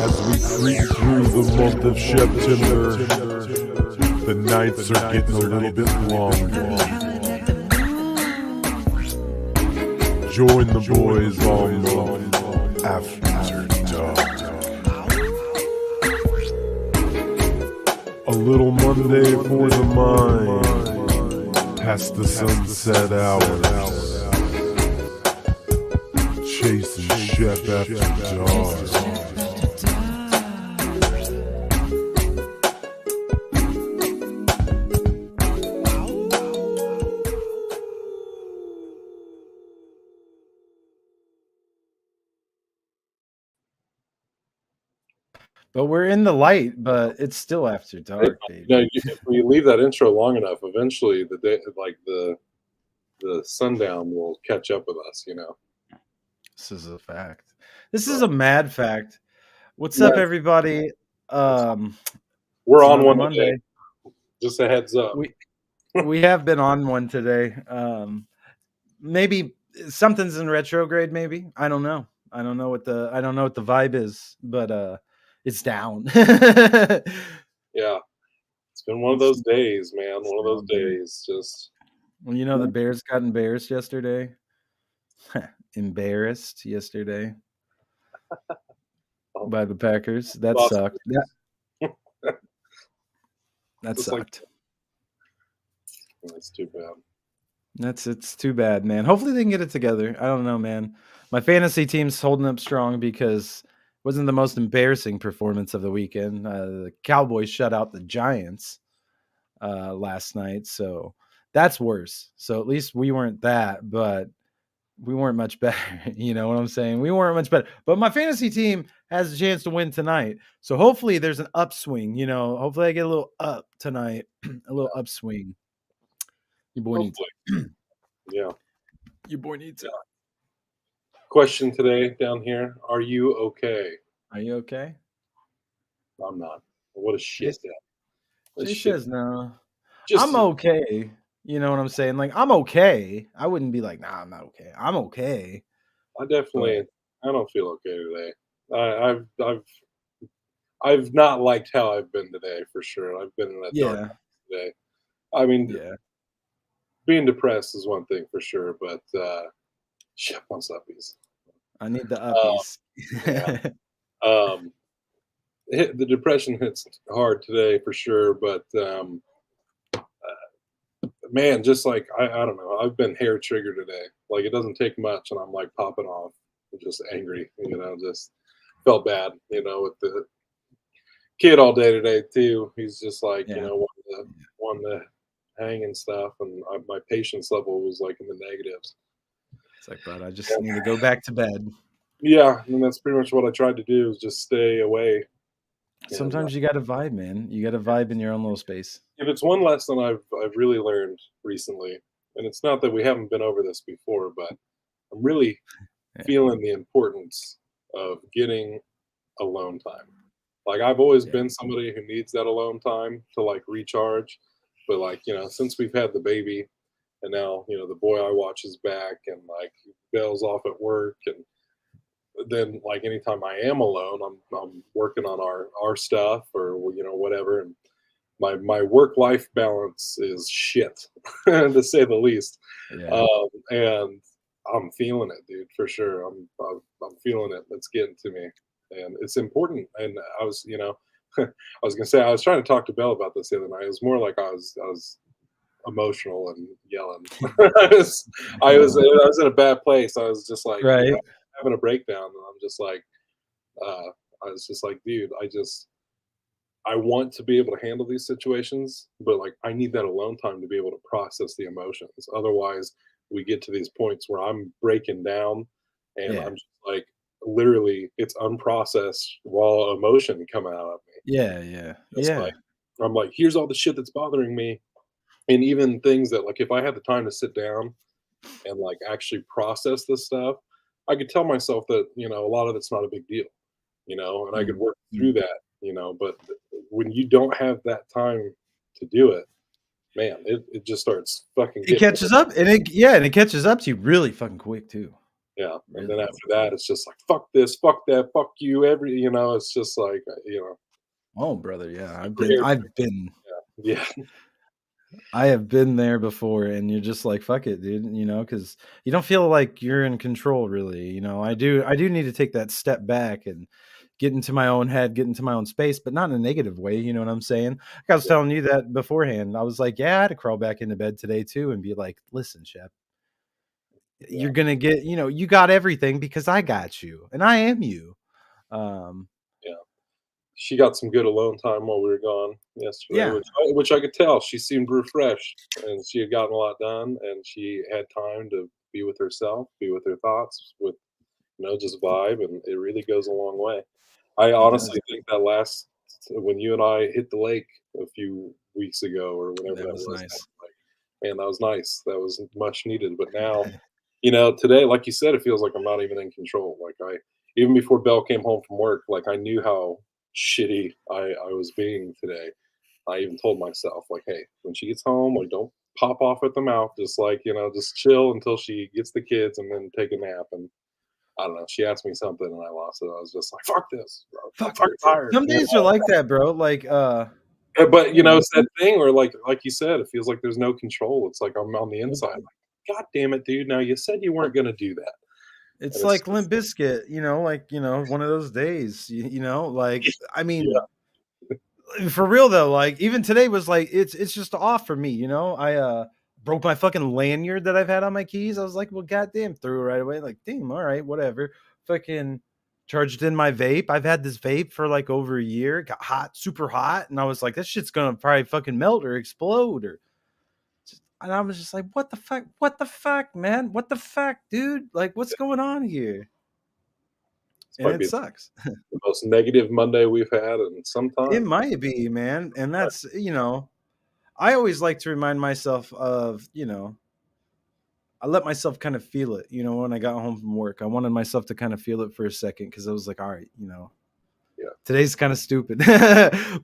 As we creep through the month of September, the nights are getting a little bit longer. Join the boys on the After Dark. A little Monday for the mind, past the sunset hours. Chasing Shep after dark. But we're in the light, but it's still after dark, baby. If we leave that intro long enough, eventually the day, like the sundown will catch up with us. This is a fact. This is a mad fact. What's up, everybody? We're on one Monday. Today. Just a heads up. We have been on one today. Maybe something's in retrograde. Maybe I don't know. I don't know what the vibe is, but it's down. Yeah, it's been one of those days, man. One of those days. Just well, the Bears got embarrassed yesterday. Embarrassed yesterday by the Packers. That sucked. That sucked. That's too bad. It's too bad, man. Hopefully they can get it together. I don't know, man. My fantasy team's holding up strong because it wasn't the most embarrassing performance of the weekend. The Cowboys shut out the Giants last night, so that's worse. So at least we weren't that, but we weren't much better. You know what I'm saying? We weren't much better. But my fantasy team has a chance to win tonight. So hopefully there's an upswing. Hopefully I get a little up tonight, a little upswing. Your boy needs it. Yeah. Your boy needs it. Question today down here. Are you okay? Are you okay? I'm not. What a shit. He says no. I'm okay. You know what I'm saying? Like, I'm okay. I wouldn't be like, nah, I'm not okay. I'm okay. I don't feel okay today. I've not liked how I've been today for sure. I've been in that dark today. I mean, being depressed is one thing for sure, but Shep wants uppies. I need the uppies. The depression hits hard today for sure, but man, just like I don't know, I've been hair triggered today. Like it doesn't take much, and I'm like popping off, I'm just angry. Just felt bad. With the kid all day today too. He's just like wanting to hang and stuff, and my patience level was like in the negatives. It's like, bud, I just need to go back to bed. Yeah, and that's pretty much what I tried to do is just stay away. Sometimes you got to vibe, man. You got to vibe in your own little space. If it's one lesson I've really learned recently, and it's not that we haven't been over this before, but I'm really feeling the importance of getting alone time. Like I've always been somebody who needs that alone time to like recharge, but like since we've had the baby, and now the boy I watch is back, and like he bails off at work, and then like anytime I am alone, I'm working on our stuff or whatever, and my work-life balance is shit to say the least. And I'm feeling it, dude, for sure. I'm feeling it. It's getting to me, and it's important. And I was I was gonna say I was trying to talk to Belle about this the other night. It was more like I was emotional and yelling. I was in a bad place. I was just like having a breakdown, and I'm just like I was just like, dude, I want to be able to handle these situations, but like I need that alone time to be able to process the emotions. Otherwise we get to these points where I'm breaking down, and I'm just like literally it's unprocessed raw emotion coming out of me. Like I'm like, here's all the shit that's bothering me. And even things that like if I had the time to sit down and like actually process this stuff, I could tell myself that, a lot of it's not a big deal, and I could work through that, but when you don't have that time to do it, man, it just starts fucking it catches up, and it catches up to you really fucking quick too. Yeah, and then Really. after that, it's just like, "Fuck this, fuck that, fuck you," it's just like, Oh, brother, yeah. super irritating. Yeah, I have been there before, and you're just like, "Fuck it, dude," because you don't feel like you're in control, really. I do need to take that step back and get into my own head, get into my own space, but not in a negative way. You know what I'm saying? Like I was yeah, telling you that beforehand. I was like, "Yeah, I had to crawl back into bed today too," and be like, "Listen, Shep, yeah, you're gonna get, you got everything because I got you, and I am you." Um, yeah. She got some good alone time while we were gone yesterday, yeah, which I could tell. She seemed refreshed, and she had gotten a lot done, and she had time to be with herself, be with her thoughts, with just vibe, and it really goes a long way. I it does. honestly think that last when you and I hit the lake a few weeks ago or whenever That that was was, that nice. was like, man, that was nice. That was much needed. But now, today, like you said, it feels like I'm not even in control. Like even before Belle came home from work, like I knew how shitty I was being today. I even told myself, like, hey, when she gets home, like, don't pop off at the mouth. Just like, just chill until she gets the kids and then take a nap. And I don't know. She asked me something and I lost it. I was just like, fuck this, bro. I'm Fuck fucking this. tired. Some days are like that, bro. Like, But man, it's that thing where like you said, it feels like there's no control. It's like I'm on the inside. Like, God damn it, dude. Now you said you weren't gonna do that. it's And it's like Limp Bizkit, like, one of those days, like, I yeah, mean, for real though, like even today was like it's just off for me, I broke my fucking lanyard that I've had on my keys. I was like, well, goddamn, threw it right away. Like, damn, all right, whatever. Fucking charged in my vape. I've had this vape for like over a year. Got hot, super hot, and I was like, this shit's gonna probably fucking melt or explode or. And I was just like, what the fuck? What the fuck, man? What the fuck, dude? Like, what's going on here? this And might it be sucks. the most negative Monday we've had in some It time. might be, man. And that's, I always like to remind myself of, I let myself kind of feel it, when I got home from work. I wanted myself to kind of feel it for a second because I was like, all right, Yeah, today's kind of stupid.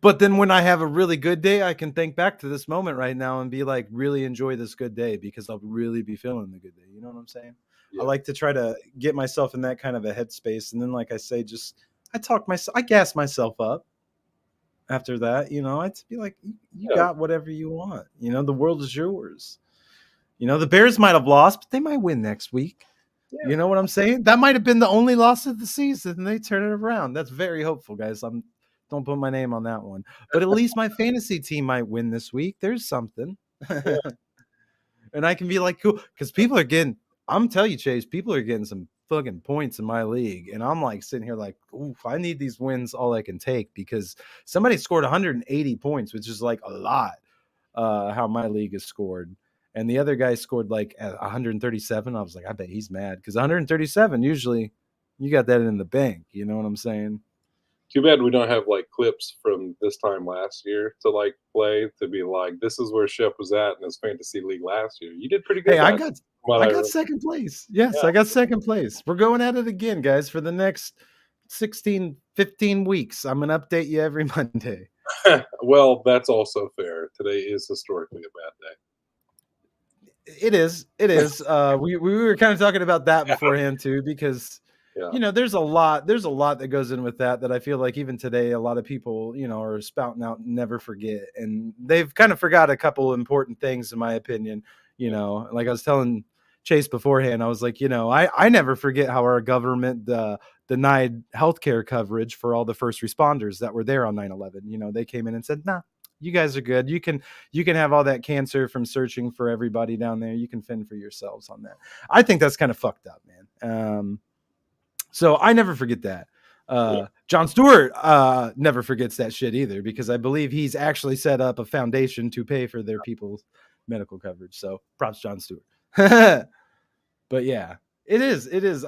But then when I have a really good day, I can think back to this moment right now and be like, really enjoy this good day because I'll really be feeling the good day. You know what I'm saying? I yeah, like to try to get myself in that kind of a headspace. And then, like I say, I gas myself up after that. I'd be like, you yeah, got whatever you want. The world is yours. The Bears might have lost, but they might win next week. yeah, You know what I'm saying? That might have been the only loss of the season, and they turn it around. That's very hopeful, guys. Don't put my name on that one, but at least my fantasy team might win this week. There's something, yeah, and I can be like, cool, because people are getting. I'm telling you, Chase, people are getting some fucking points in my league, and I'm like sitting here like, oof, I need these wins all I can take because somebody scored 180 points, which is like a lot. How my league is scored. And the other guy scored like at 137. I was like, I bet he's mad because 137, usually you got that in the bank. You know what I'm saying? Too bad we don't have like clips from this time last year to like play to be like, this is where Shep was at in his fantasy league last year. You did pretty good Hey, I last got year, from what I I got remember. second place. Yes, Yeah. I got second place. We're going at it again, guys, for the next 16, 15 weeks. I'm gonna update you every Monday. Well, that's also fair. Today is historically a bad day. It is. It is. We were kind of talking about that beforehand too, because Yeah, there's a lot that goes in with that I feel like even today a lot of people, are spouting out never forget. And they've kind of forgot a couple important things in my opinion. yeah, Like I was telling Chase beforehand, I was like, I never forget how our government denied healthcare coverage for all the first responders that were there on 9/11. They came in and said, nah, you guys are good. You can have all that cancer from searching for everybody down there. You can fend for yourselves on that. I think that's kind of fucked up, man. So I never forget that. yeah. John Stewart never forgets that shit either because I believe he's actually set up a foundation to pay for their people's medical coverage. So props John Stewart. But yeah, it is. It is.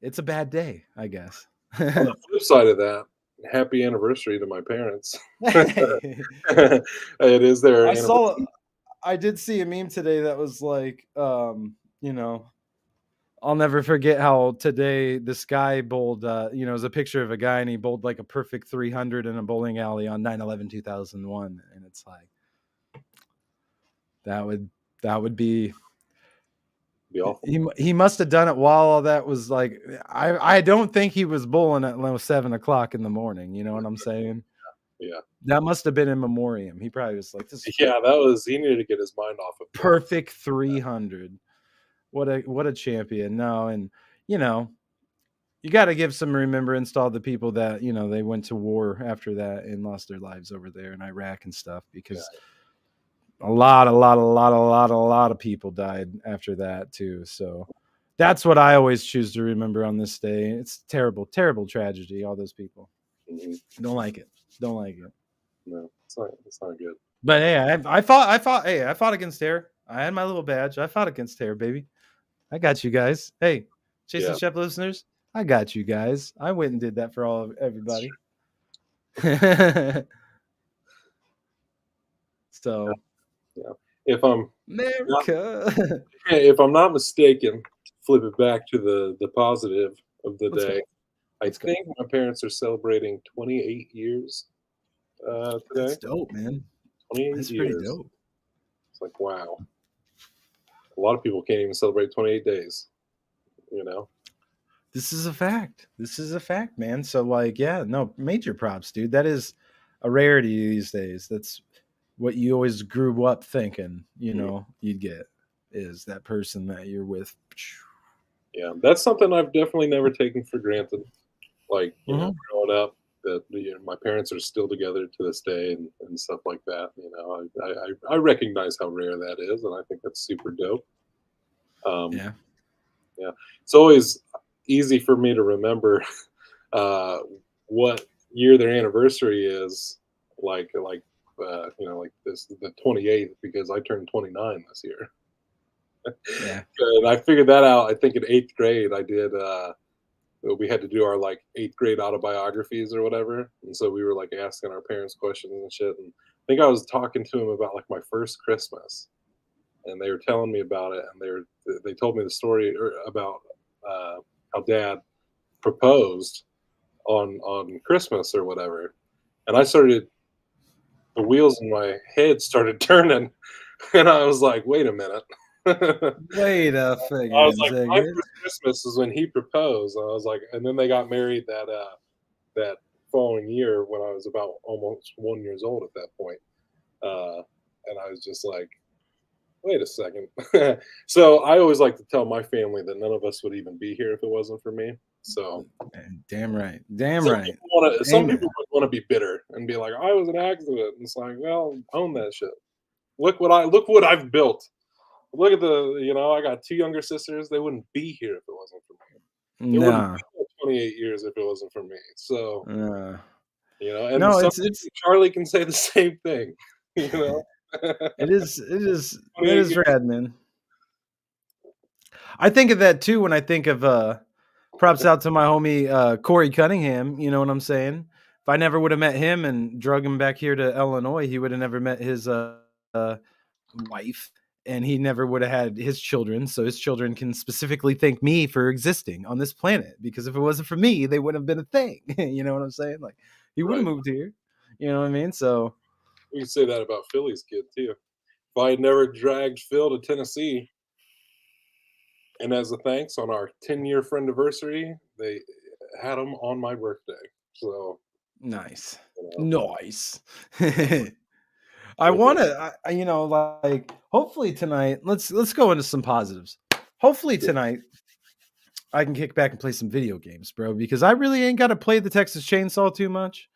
It's a bad day, I guess. On the flip side of that, happy anniversary to my parents. It is their I saw anniversary. I did see a meme today that was like, you know, I'll never forget how today this guy bowled, it was a picture of a guy and he bowled like a perfect 300 in a bowling alley on 9/11/2001. And it's like, that would be be awful. He must have done it while all that was like. I don't think he was bowling at 7 o'clock in the morning. You know what I'm saying? Yeah. That must have been in memoriam. He probably was like, "This is Yeah, that was he needed to get his mind off of it. perfect 300." What a champion! No, and you know, you got to give some remembrance to all the people that they went to war after that and lost their lives over there in Iraq and stuff, because a lot of people died after that too. So that's what I always choose to remember on this day. It's terrible, terrible tragedy. All those people. Mhm. Don't like it. Don't like it. No, it's not good. But hey, I fought. Hey, I fought against terror. I had my little badge. I fought against terror, baby. I got you guys. Hey, Jason Yeah. Shep listeners, I got you guys. I went and did that for everybody. So, Yeah. If I'm America. if I'm not mistaken, flip it back to the positive of the Let's go. day. I Let's go. think my parents are celebrating 28 years today. That's dope, man. 28 That's years. pretty dope. It's like, wow. A lot of people can't even celebrate 28 days. You know? This is a fact. This is a fact, man. So, like, yeah, no, major props, dude. That is a rarity these days. That's what you always grew up thinking, you'd get, is that person that you're with. Yeah, that's something I've definitely never taken for granted. Like, growing up, that my parents are still together to this day and stuff like that. I recognize how rare that is, and I think that's super dope. Yeah. Yeah, it's always easy for me to remember uh, what year their anniversary is. Like this the 28th, because I turned 29 this year. Yeah. And I figured that out. I think in eighth grade, I did. We had to do our like eighth grade autobiographies or whatever, and so we were like asking our parents questions and shit. And I think I was talking to them about like my first Christmas, and they were telling me about it, and they told me the story about how Dad proposed on Christmas or whatever, and the wheels in my head started turning, and I was like, wait a minute. Wait a I was like, my second. first Christmas is when he proposed. And I was like, and then they got married that following year when I was about almost 1 years old at that point. And I was just like, wait a second. So I always like to tell my family that none of us would even be here if it wasn't for me. So Damn right. Damn some right. some Amen. people would want to be bitter and be like, I was an accident. And it's like, well, own that shit. Look what I've built. Look at I got two younger sisters. They wouldn't be here if it wasn't for me. It wouldn't Nah. be 28 years if it wasn't for me. So, and No, some it's Charlie can say the same thing, you know. it is 28 that is years. rad, man. I think of that too when I think of props out to my homie Corey Cunningham, you know what I'm saying? If I never would have met him and drug him back here to Illinois, he would have never met his wife, and he never would have had his children. So his children can specifically thank me for existing on this planet, because if it wasn't for me, they wouldn't have been a thing. You know what I'm saying? Like, he would have Right. moved here. You know what I mean? So We can say that about Philly's kid too. If I had never dragged Phil to Tennessee, and as a thanks on our 10-year friend anniversary, they had him on my birthday. So nice. you know, Nice. it I was want to, like, hopefully tonight. Let's go into some positives. Hopefully tonight I can kick back and play some video games, bro, because I really ain't got to play the Texas Chainsaw too much.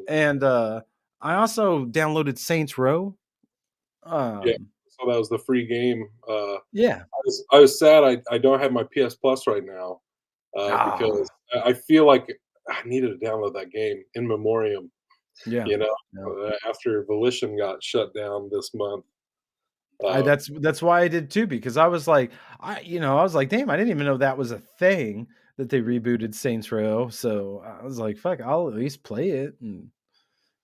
And I also downloaded Saints Row. yeah. So that was the free game. Yeah. I was sad I don't have my PS Plus right now Ah, because I feel like I needed to download that game in memoriam. yeah. You know, Yeah. after Volition got shut down this month. Um, That's why I did too, because I was like, I was like, damn, I didn't even know that was a thing that they rebooted Saints Row. So I was like, fuck, I'll at least play it and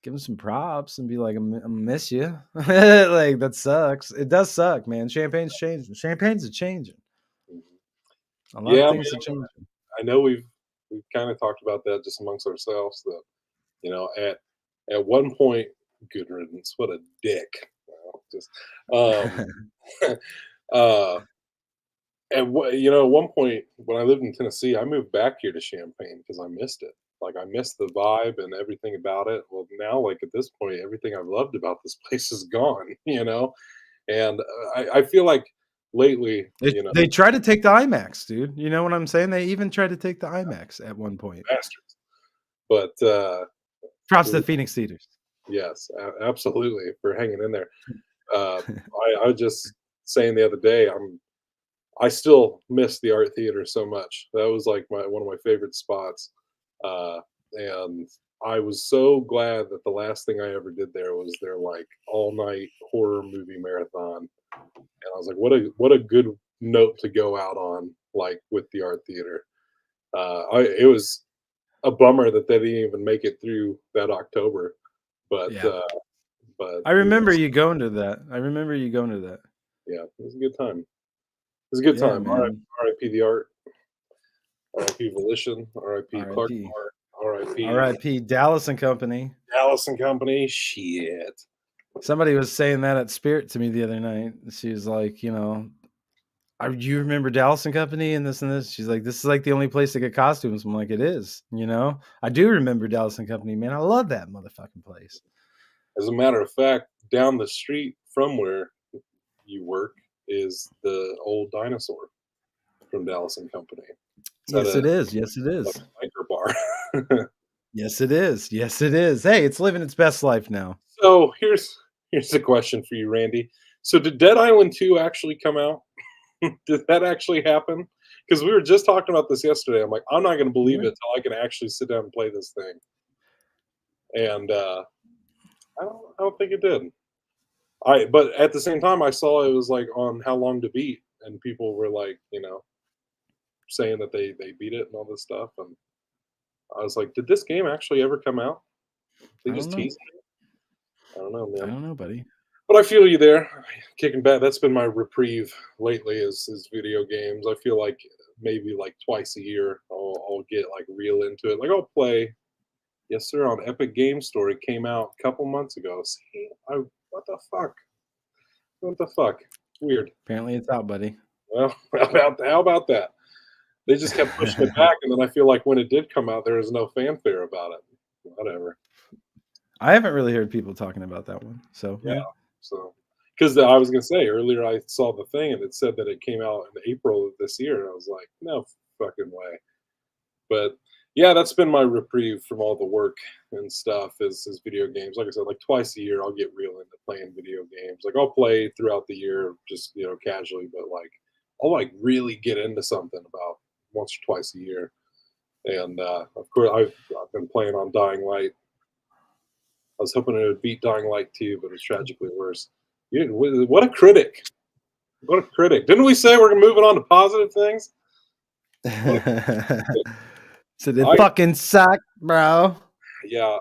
give him some props and be like, I miss you. Like, that sucks. It does suck, man. Champagne's changing. Champagne's a changing. A lot of yeah, things are man, changing. I know we've kind of talked about that just amongst ourselves. That at one point, good riddance. What a dick. Just um, uh, And at one point when I lived in Tennessee, I moved back here to Champaign because I missed it. Like, I missed the vibe and everything about it. Well, now, like, at this point, everything I've loved about this place is gone, And I feel like lately, They tried to take the IMAX, dude. You know what I'm saying? They even tried to take the IMAX at one point. bastards. But Props to the Phoenix theaters. yes, absolutely for hanging in there. I was just saying the other day, I still miss the art theater so much. That was like one of my favorite spots, and I was so glad that the last thing I ever did there was their like all night horror movie marathon. And I was like, what a good note to go out on, like with the art theater. It was a bummer that they didn't even make it through that October, but Yeah. but I remember you going to that. I remember you going to that. yeah, it was a good time. It was a good Yeah, time. man. R.I.P. the art. R.I.P. Volition. R.I.P. Clark R.I.P. Art. R.I.P. R.I.P. Dallas and Company. Dallas and Company. Shit. Somebody was saying that at Spirit to me the other night. She was like, you remember Dallas and Company and this and this? She's like, this is like the only place to get costumes. I'm like, it is, I do remember Dallas and Company, man. I love that motherfucking place. As a matter of fact, down the street from where you work is the old dinosaur from Dallas and Company. It's at Yes, it is. Yes, it like is. a biker bar. Yes, it is. Yes, it is. Hey, it's living its best life now. So here's a question for you, Randy. So did Dead Island 2 actually come out? Did that actually happen? Because we were just talking about this yesterday. I'm like, I'm not going to believe it until I can actually sit down and play this thing. And I don't think it did. But at the same time, I saw it was like on How Long to Beat, and people were like, saying that they beat it and all this stuff. And I was like, did this game actually ever come out? They I don't just know. teased it. I don't know, I man. don't know, buddy. But I feel you there. Kicking back. That's been my reprieve lately is video games. I feel like maybe like twice a year I'll get like real into it. Like I'll play. Yes, sir. On Epic Game Store, it came out a couple months ago. See, what the fuck? What the fuck? Weird. Apparently it's out, buddy. Well, how about that? They just kept pushing it back, and then I feel like when it did come out, there was no fanfare about it. Whatever. I haven't really heard people talking about that one. So Yeah. So, because I was gonna say earlier, I saw the thing and it said that it came out in April of this year, and I was like, no fucking way. But yeah, that's been my reprieve from all the work and stuff is video games. Like I said, like twice a year, I'll get real into playing video games. Like I'll play throughout the year, just casually, but like I'll like really get into something about once or twice a year. And of course, I've been playing on Dying Light. I was hoping it would beat Dying Light 2, but it's tragically worse. What a critic! What a critic! Didn't we say we're moving on to positive things? So they I fucking suck, bro. Yeah,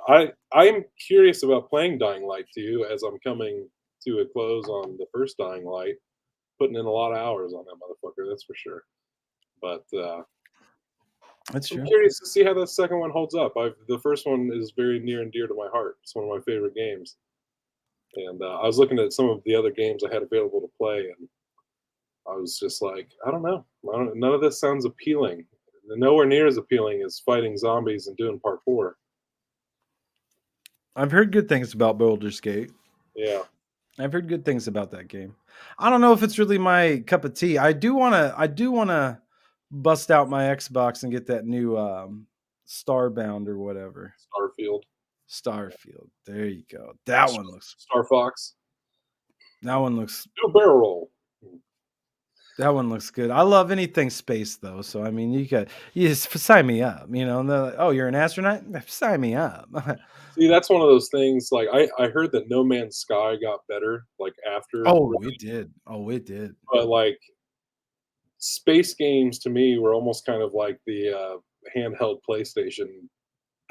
I'm curious about playing Dying Light 2 as I'm coming to a close on the first Dying Light. Putting in a lot of hours on that motherfucker, that's for sure. But That's I'm true. curious to see how the second one holds up. The first one is very near and dear to my heart. It's one of my favorite games. And I was looking at some of the other games I had available to play, and I was just like, I don't know. None of this sounds appealing. Nowhere near as appealing as fighting zombies and doing parkour. I've heard good things about Baldur's Gate. Yeah. I've heard good things about that game. I don't know if it's really my cup of tea. I do wanna bust out my Xbox and get that new Starbound or whatever. Starfield. Starfield. There you go. That one looks Star Fox. that one looks Do a barrel roll. that one looks good. I love anything space though. So I mean you just sign me up, and they're like, oh, you're an astronaut? Sign me up. See, that's one of those things. Like I heard that No Man's Sky got better like after, Oh, it did. Oh, it did. but like space games to me were almost kind of like the handheld PlayStation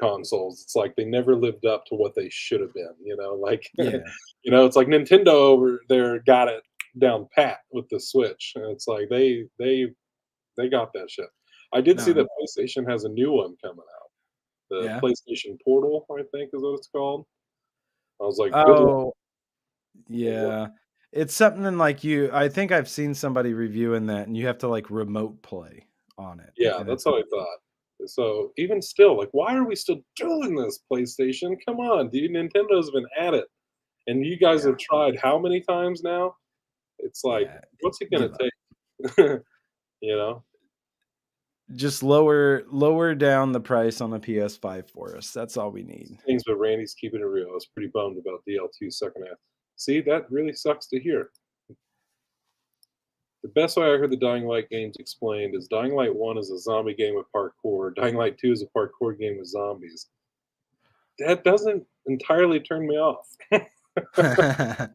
consoles. It's like they never lived up to what they should have been. Like Yeah. it's like Nintendo over there got it down pat with the Switch, and it's like they got that shit. I did see No. that PlayStation has a new one coming out. The Yeah. PlayStation Portal, I think, is what it's called. I was like, good luck. Oh, yeah. It's something like I think I've seen somebody reviewing that, and you have to like remote play on it. Yeah, And that's it's how I thought. So even still, like, why are we still doing this, PlayStation? Come on, dude. Nintendo's been at it, and you guys yeah, have tried how many times now? It's like, yeah. what's it gonna Give up. take? You know? Just lower down the price on the PS5 for us. That's all we need. Things, but Randy's keeping it real. I was pretty bummed about DL2 second half. See, that really sucks to hear. The best way I heard the Dying Light games explained is Dying Light 1 is a zombie game with parkour. Dying Light 2 is a parkour game with zombies. That doesn't entirely turn me off. It's the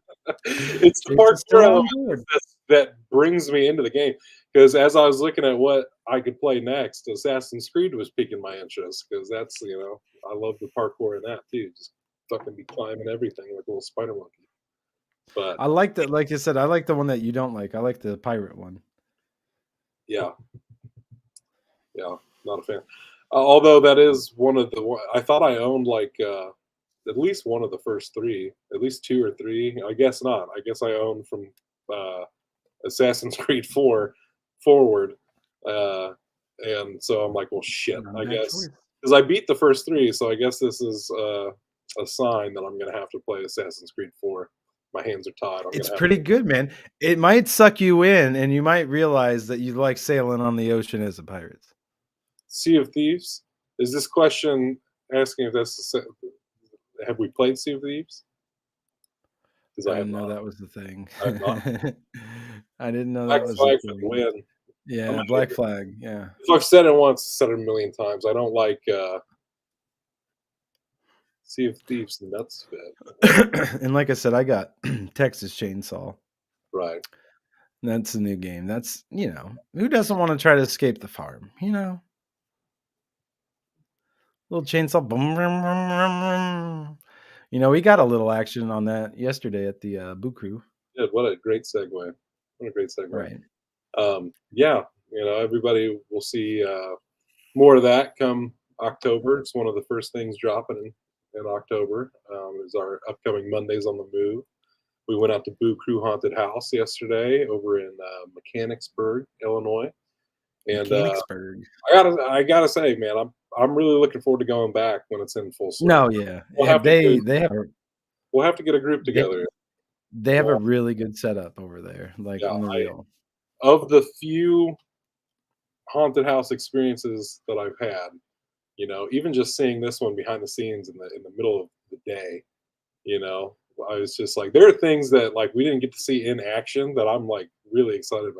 Jake's parkour still on element board. that brings me into the game. Because as I was looking at what I could play next, Assassin's Creed was piquing my interest. Because that's, I love the parkour in that too. Just fucking be climbing everything like a little spider monkey. But I like that. Like you said, I like the one that you don't like. I like the pirate one. yeah, yeah, not a fan. Although that is one of the, I thought I owned like at least one of the first three, at least two or three. I guess not. I guess I owned from uh, Assassin's Creed 4 forward. Uh, and so I'm like, well, shit, Not a I bad guess. choice. Because I beat the first three, so I guess this is a sign that I'm going to have to play Assassin's Creed 4. My hands are tied. I'm going It's to have pretty good, man. It might suck you in, and you might realize that you like sailing on the ocean as a pirate. Sea of Thieves. Is this question asking if that's have we played Sea of Thieves? Because I I have didn't know not. that was the thing. I have not. I didn't know Black that was the Flag for the thing. win. Yeah, Black Flag. Yeah. If I've said it once, said it a million times. I don't like Sea of Thieves nuts fit. And like I said, I got Texas Chainsaw. Right. That's a new game. That's, who doesn't want to try to escape the farm? Little chainsaw. Boom, boom, boom, boom, boom. We got a little action on that yesterday at the Boo Crew. Good. What a great segue. What a great segue. Right. Yeah, everybody will see more of that come October. It's one of the first things dropping in October. Is our upcoming Mondays on the Move. We went out to Boo Crew Haunted House yesterday over in Mechanicsburg, Illinois, and Mechanicsburg. I gotta say, man, I'm really looking forward to going back when it's in full swing. No, yeah. We'll Yeah, have to do, they we'll have to get a group they together. they have a Well, really good setup over there, like yeah, on the real. of the few haunted house experiences that I've had, even just seeing this one behind the scenes in the middle of the day, I was just like, there are things that like we didn't get to see in action that I'm like really excited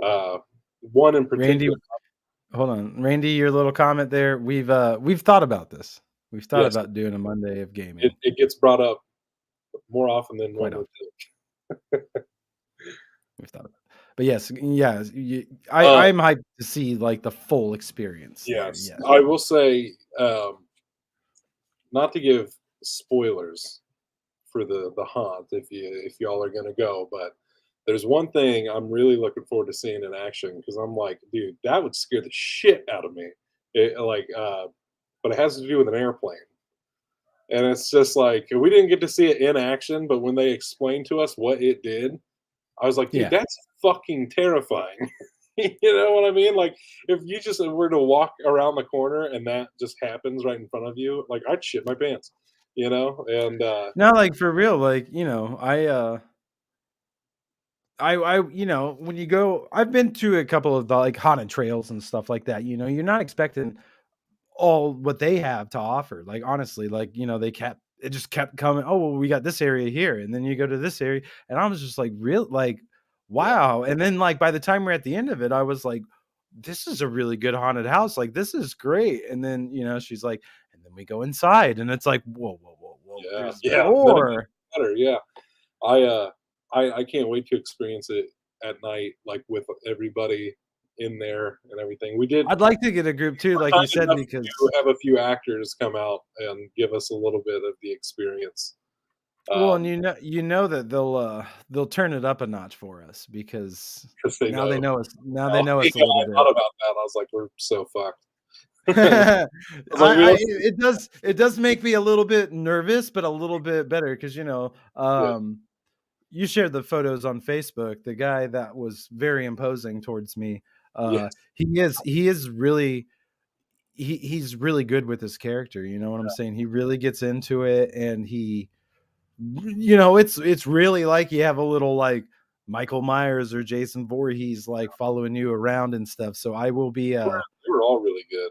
about. One in Randy, particular, hold on. Randy, your little comment there. We've thought about this. We've thought yes, about doing a Monday of it, gaming. it gets brought up more often than Quite one often. would think. We've thought about it. But yes, yeah, Uh, I'm hyped to see like the full experience there. yes, Yes. I will say, not to give spoilers for the haunt if y'all are gonna go, but there's one thing I'm really looking forward to seeing in action because I'm like, dude, that would scare the shit out of me. But it has to do with an airplane. And it's just like we didn't get to see it in action, but when they explained to us what it did, I was like, dude, Yeah. that's fucking terrifying. You know what I mean? Like if you just were to walk around the corner and that just happens right in front of you, like I'd shit my pants, And No, like for real, like, when you go, I've been to a couple of the like haunted trails and stuff like that. You're not expecting all what they have to offer. Like honestly, like it just kept coming. Oh, well, we got this area here, and then you go to this area, and I was just like, real, like, yeah, wow. And then like by the time we're at the end of it, I was like, this is a really good haunted house. Like this is great. And then she's like, and then we go inside, and it's like, whoa, whoa, whoa, whoa. yeah, There's yeah. Then it gets more. better. Yeah. I I can't wait to experience it at night, like with everybody in there and everything. We did I'd like to get a group too, like you kind said, enough because to have a few actors come out and give us a little bit of the experience. well, and Um, that they'll turn it up a notch for us because because they now they know. know us. Now they Oh, know yeah, us a little I bit. thought about that. I was like, we're so fucked. I I, was like, we don't. it does make me a little bit nervous, but a little bit better because Yeah, you shared the photos on Facebook. The guy that was very imposing towards me. Yes. He is really he's really good with his character. You know what I'm saying? He really gets into it, and it's really like you have a little like Michael Myers or Jason Voorhees like following you around and stuff. So I will be They were all really good.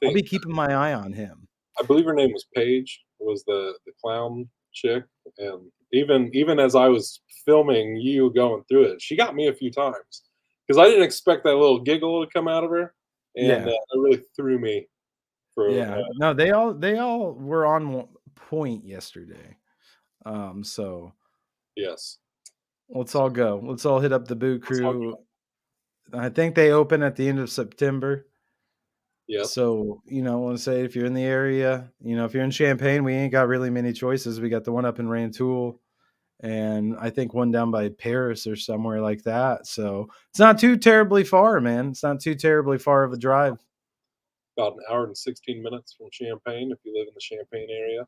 I'll be keeping my eye on him. I believe her name was Paige, was the clown chick, and even as I was filming you going through it, she got me a few times because I didn't expect that little giggle to come out of her, and Yeah. it really threw me. For Yeah. No, they all were on point yesterday. So yes, let's all go. Let's all hit up the Boo that's all Crew. I think they open at the end of September. Yep. So, I want to say if you're in the area, if you're in Champaign, we ain't got really many choices. We got the one up in Rantoul, and I think one down by Paris or somewhere like that. So it's not too terribly far, man. It's not too terribly far of a drive. About an hour and 16 minutes from Champaign if you live in the Champaign area.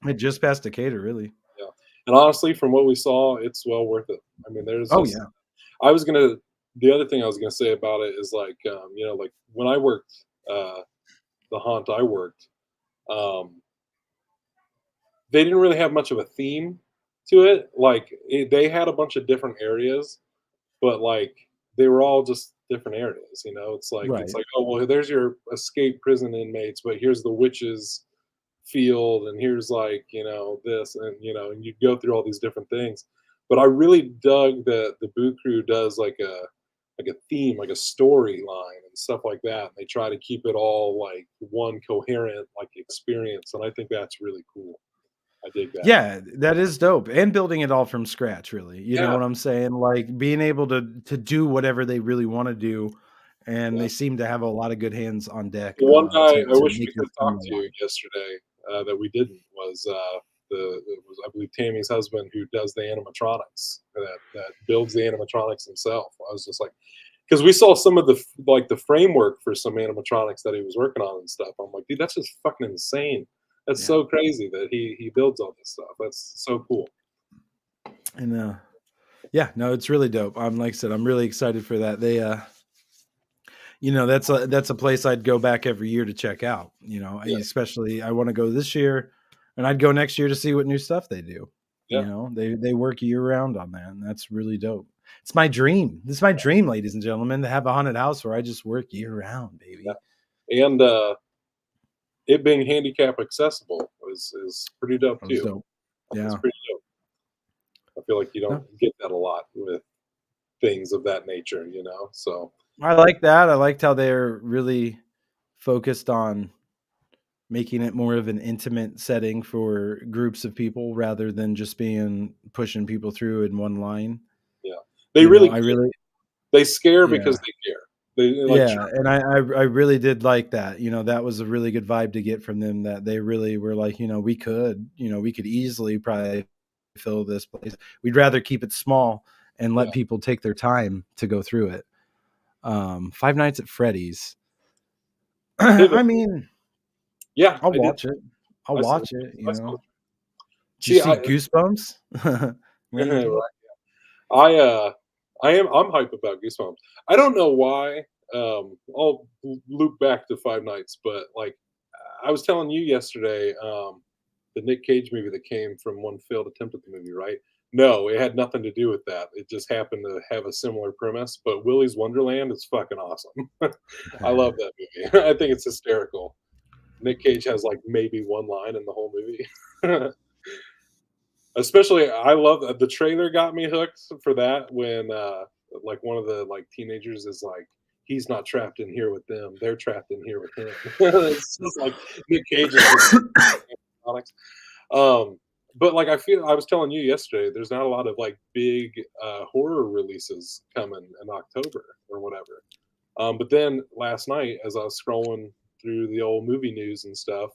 It just past Decatur, really. Yeah, and honestly, from what we saw, it's well worth it. I mean, Yeah. The other thing I was gonna say about it is like, like when I worked the haunt I worked, um, they didn't really have much of a theme to it. Like they had a bunch of different areas, but like they were all just different areas. It's Right. like, oh well, there's your escaped prison inmates, but here's the witches field, and here's like this, and and you go through all these different things. But I really dug that the Boo Crew does like a theme, like a storyline and stuff like that. And they try to keep it all like one coherent like experience, and I think that's really cool. I dig that. Yeah, that is dope. And building it all from scratch, really. You know Yeah, what I'm saying? Like being able to do whatever they really want to do. And yeah. they seem to have a lot of good hands on deck The one guy I to wish make we this could come talk to alive. yesterday that we didn't was it was I believe Tammy's husband who does the animatronics that builds the animatronics himself. I was just like, because we saw some of the framework for some animatronics that he was working on and stuff. I'm like, dude, that's just fucking insane. That's Yeah. so crazy that he builds all this stuff. That's so cool. And yeah, no, it's really dope. I'm like I said, I'm really excited for that. They that's a place I'd go back every year to check out. Yes. Especially I want to go this year, and I'd go next year to see what new stuff they do. Yeah. They work year round on that, and that's really dope. It's my dream. This is my dream, ladies and gentlemen, to have a haunted house where I just work year round, baby. Yeah. And it being handicap accessible is pretty dope That was too. dope. It's Yeah. pretty dope. I feel like you don't No, get that a lot with things of that nature, So I like that. I liked how they're really focused on making it more of an intimate setting for groups of people rather than just being pushing people through in one line. yeah, they really I care. really, They scare because yeah, they care. They like yeah, and I really did like that. That was a really good vibe to get from them. That they really were like, we could easily probably fill this place. We'd rather keep it small and yeah, let people take their time to go through it. Five Nights at Freddy's. pivot. I mean, Yeah, I'll I did. watch it. I'll I saw. watch it. I saw. Did you See, see Goosebumps? right. Randy? I'm hype about Goosebumps. I don't know why. I'll loop back to Five Nights, but like I was telling you yesterday, the Nick Cage movie that came from one failed attempt at the movie, right? No, it had nothing to do with that. It just happened to have a similar premise. But Willy's Wonderland is fucking awesome. I love that movie. I think it's hysterical. Nick Cage has like maybe one line in the whole movie. Especially, I love the trailer got me hooked for that when like one of the like teenagers is like, he's not trapped in here with them, they're trapped in here with him. It's just like Nick Cage is just comics. Um, but like I was telling you yesterday, there's not a lot of like big horror releases coming in October or whatever. But then last night, as I was scrolling through the old movie news and stuff,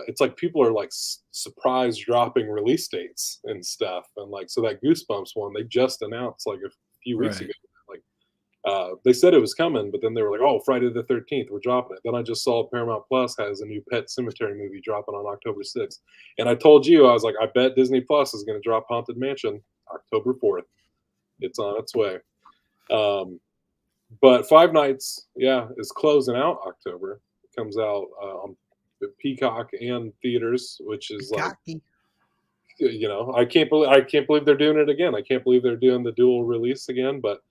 it's like people are like surprise dropping release dates and stuff, and like so that Goosebumps one they just announced like a few weeks Right. ago, like they said it was coming, but then they were like, "Oh, Friday the 13th, we're dropping it." Then I just saw Paramount Plus has a new Pet Cemetery movie dropping on October 6th, and I told you I was like, "I bet Disney Plus is going to drop Haunted Mansion October 4th. It's on its way." But Five Nights, yeah, is closing out October. It comes out on Peacock and theaters, which is like, Cocky. I can't believe they're doing it again. I can't believe they're doing the dual release again. But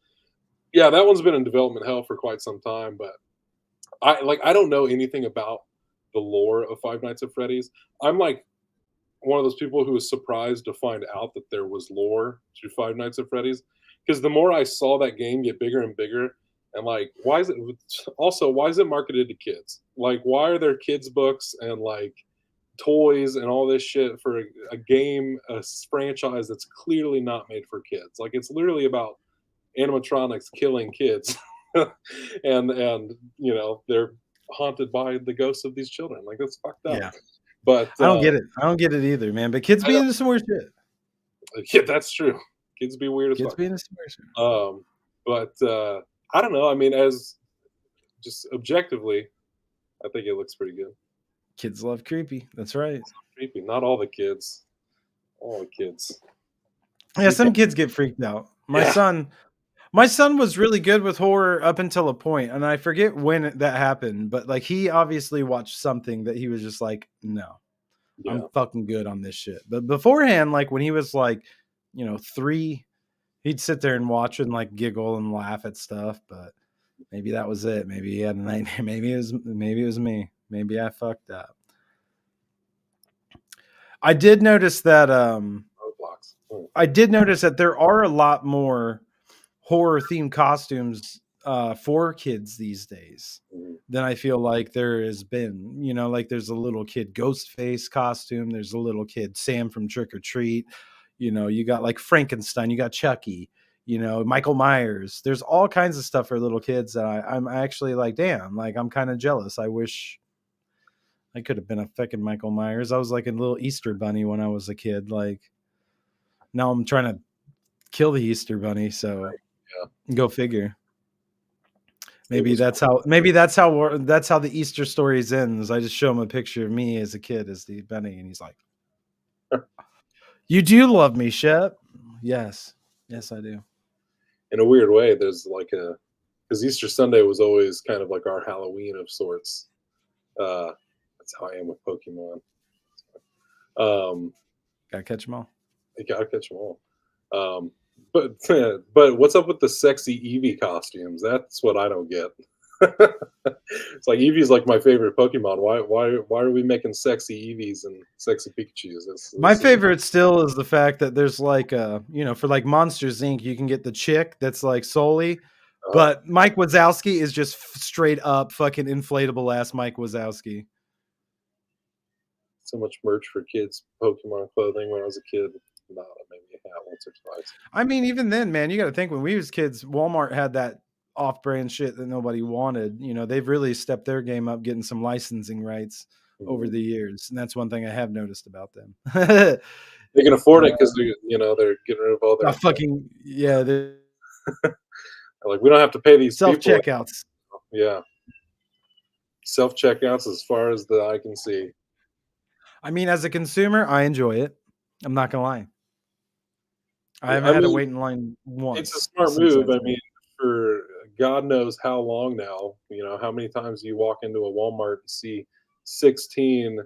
yeah, that one's been in development hell for quite some time. But I don't know anything about the lore of Five Nights at Freddy's. I'm like one of those people who was surprised to find out that there was lore to Five Nights at Freddy's, because the more I saw that game get bigger and bigger, and like, why is it marketed to kids? Like, why are there kids books and like toys and all this shit for a game, a franchise that's clearly not made for kids? Like, it's literally about animatronics killing kids, and they're haunted by the ghosts of these children. Like, that's fucked up. Yeah. But I don't get it. I don't get it either, man. But kids be into some weird shit. Yeah, that's true. Kids be weird as Kids fuck. be into some weird shit. But I don't know. I mean, as just objectively, I think it looks pretty good. Kids love creepy. That's right. Creepy. Not all the kids. All the kids. Yeah, some kids get freaked out. My son was really good with horror up until a point, and I forget when that happened, but like he obviously watched something that he was just like, no, I'm fucking good on this shit. But beforehand, like when he was like, 3, he'd sit there and watch and like giggle and laugh at stuff. But maybe that was it. Maybe he had a nightmare. Maybe it was me. Maybe I fucked up. I did notice that there are a lot more horror themed costumes for kids these days than I feel like there has been. Like there's a little kid Ghostface costume, there's a little kid Sam from Trick or Treat, you got like Frankenstein, you got Chucky, Michael Myers. There's all kinds of stuff for little kids that I'm actually like, damn, like I'm kind of jealous. I wish I could have been a fucking Michael Myers. I was like a little Easter bunny when I was a kid. Like now I'm trying to kill the Easter bunny. So go figure. Maybe that's how the Easter stories ends. I just show him a picture of me as a kid as the bunny, and he's like, "You do love me, Shep." Yes, I do. In a weird way, there's like because Easter Sunday was always kind of like our Halloween of sorts. That's how I am with Pokemon. Gotta catch them all. You gotta catch them all. But what's up with the sexy Eevee costumes? That's what I don't get. It's like Eevee's like my favorite Pokemon. Why are we making sexy Eevees and sexy Pikachus? My favorite still is the fact that there's like for like Monsters Inc. you can get the chick that's like solely, but Mike Wazowski is just straight up fucking inflatable ass Mike Wazowski. So much merch for kids Pokemon clothing when I was a kid. No, maybe a hat once or twice. I mean, even then, man, you got to think when we was kids, Walmart had that off-brand shit that nobody wanted. They've really stepped their game up, getting some licensing rights over the years, and that's one thing I have noticed about them. They can afford it because they're getting rid of all their fucking they're like, we don't have to pay these self-checkouts. Yeah, self-checkouts as far as the eye can see. I mean, as a consumer, I enjoy it. I'm not gonna lie. I haven't had to wait in line once. It's a smart move. I mean, for God knows how long now, how many times you walk into a Walmart and see 16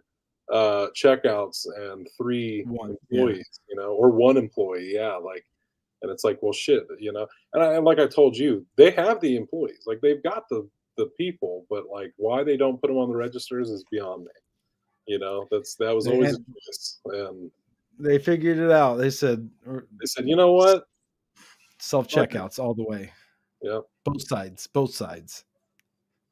checkouts and 3 employees, or 1 employee. Yeah. Like, and it's like, well, shit, and like I told you, they have the employees, like they've got the people, but like why they don't put them on the registers is beyond me. That was always a choice. And they figured it out. They said, you know what? Self-checkouts all the way. Yeah. Both sides.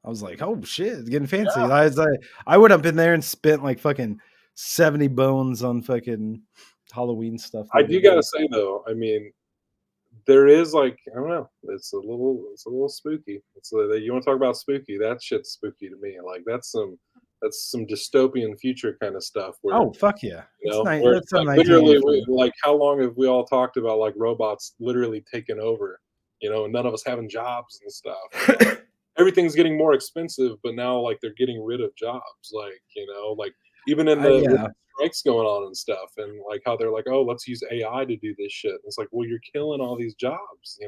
I was like, oh shit, it's getting fancy. Yeah. I went up in there and spent like fucking 70 bones on fucking Halloween stuff. I do gotta say though, I mean, there is like, I don't know, it's a little spooky. It's like, you want to talk about spooky? That shit's spooky to me. Like that's some dystopian future kind of stuff. Where, fuck yeah! Where it's like, literally, like how long have we all talked about like robots literally taking over and none of us having jobs and stuff. And, like, everything's getting more expensive, but now like they're getting rid of jobs, like even in the with Yeah, the strikes going on and stuff, and like how they're like, oh, let's use AI to do this shit. And it's like, well, you're killing all these jobs.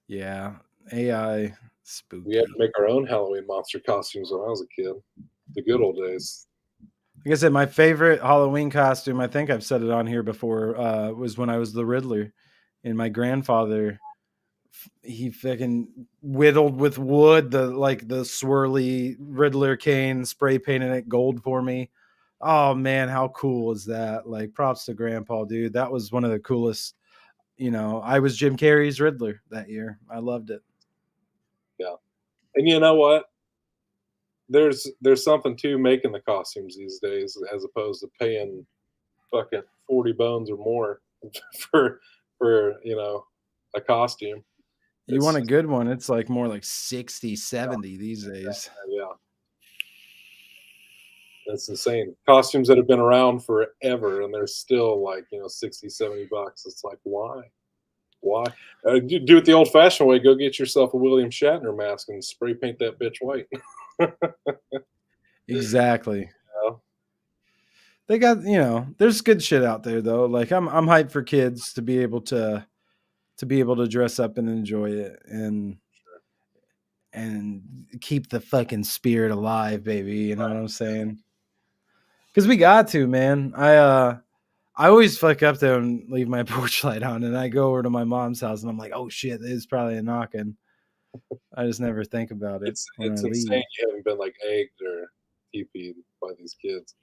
yeah. AI We had to spooky. make our own Halloween monster costumes when I was a kid. The good old days. Like I said, my favorite Halloween costume, I think I've said it on here before, was when I was the Riddler. And my grandfather, he fucking whittled with wood the swirly Riddler cane, spray painted it gold for me. Oh man, how cool is that? Like props to Grandpa, dude. That was one of the coolest. I was Jim Carrey's Riddler that year. I loved it. Yeah, and you know what? There's something to making the costumes these days as opposed to paying fucking 40 bones or more for a costume. You It's want a just good one, it's like more like 60, 70 these days. yeah, it's insane. Costumes that have been around forever and they're still like, 60, $70. It's like, why? Why? Do it the old fashioned way. Go get yourself a William Shatner mask and spray paint that bitch white. Exactly. know? They got, there's good shit out there though. Like I'm hyped for kids to be able to dress up and enjoy it and keep the fucking spirit alive, baby. You know what I'm saying? Because we got to, man. I always fuck up there and leave my porch light on, and I go over to my mom's house, and I'm like, oh shit, there's probably a knocking. I just never think about it when I It's insane leave. you haven't been like egged or TP'd by these kids.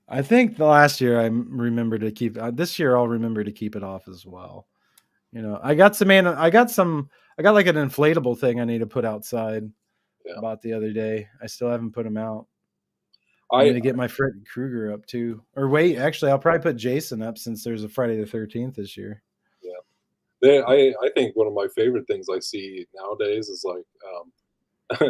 I think the last year I remember to keep. This year I'll remember to keep it off as well. I got some. I got like an inflatable thing I need to put outside. Yeah. Bought the other day. I still haven't put them out. I'm I gonna get my Freddy Krueger up too. Or wait, actually, I'll probably put Jason up since there's a Friday the 13th this year. yeah. I think one of my favorite things I see nowadays is like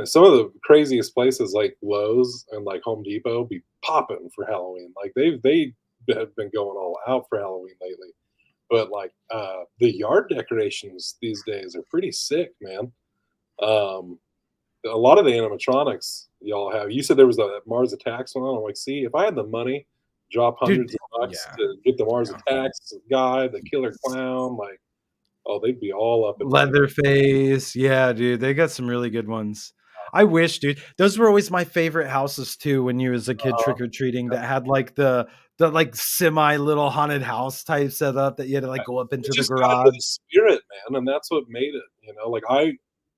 some of the craziest places like Lowe's and like Home Depot be popping for Halloween. Like they have been going all out for Halloween lately. But like the yard decorations these days are pretty sick, man. Um, a lot of the animatronics y'all have. You said there was a Mars Attacks one. I'm like, see, if I had the money, drop Dude, hundreds of bucks yeah. to get the Mars Yeah. Attacks guy, the Killer Clown, like, oh, they'd be all up in my. Leatherface. Yeah, dude. They got some really good ones. I wish, dude. Those were always my favorite houses too when you was a kid Uh, trick or treating that had like the like semi little haunted house type setup that you had to like go up it into the just got the garage. spirit, man, and that's what made it. Like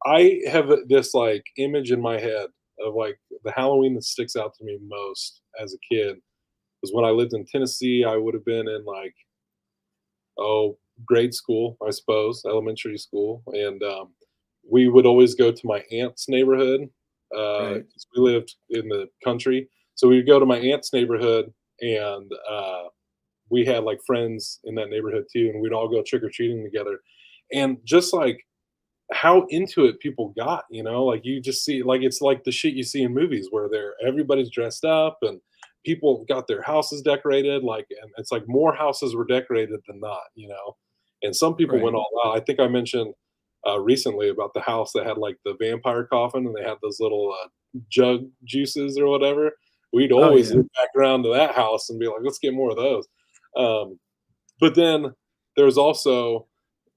I have this like image in my head of like the Halloween that sticks out to me most as a kid was when I lived in Tennessee. I would have been in like grade school, I suppose, elementary school, and we would always go to my aunt's neighborhood. 'Cause Right. we lived in the country, so we'd go to my aunt's neighborhood, and we had like friends in that neighborhood too, and we'd all go trick or treating together, and just like how into it people got, like you just see like it's like the shit you see in movies where everybody's dressed up and people got their houses decorated, like, and it's like more houses were decorated than not. And some people Right. went all out. I think I mentioned recently about the house that had like the vampire coffin and they had those little jug juices or whatever. We'd Oh always yeah. look back around to that house and be like, let's get more of those. But then there's also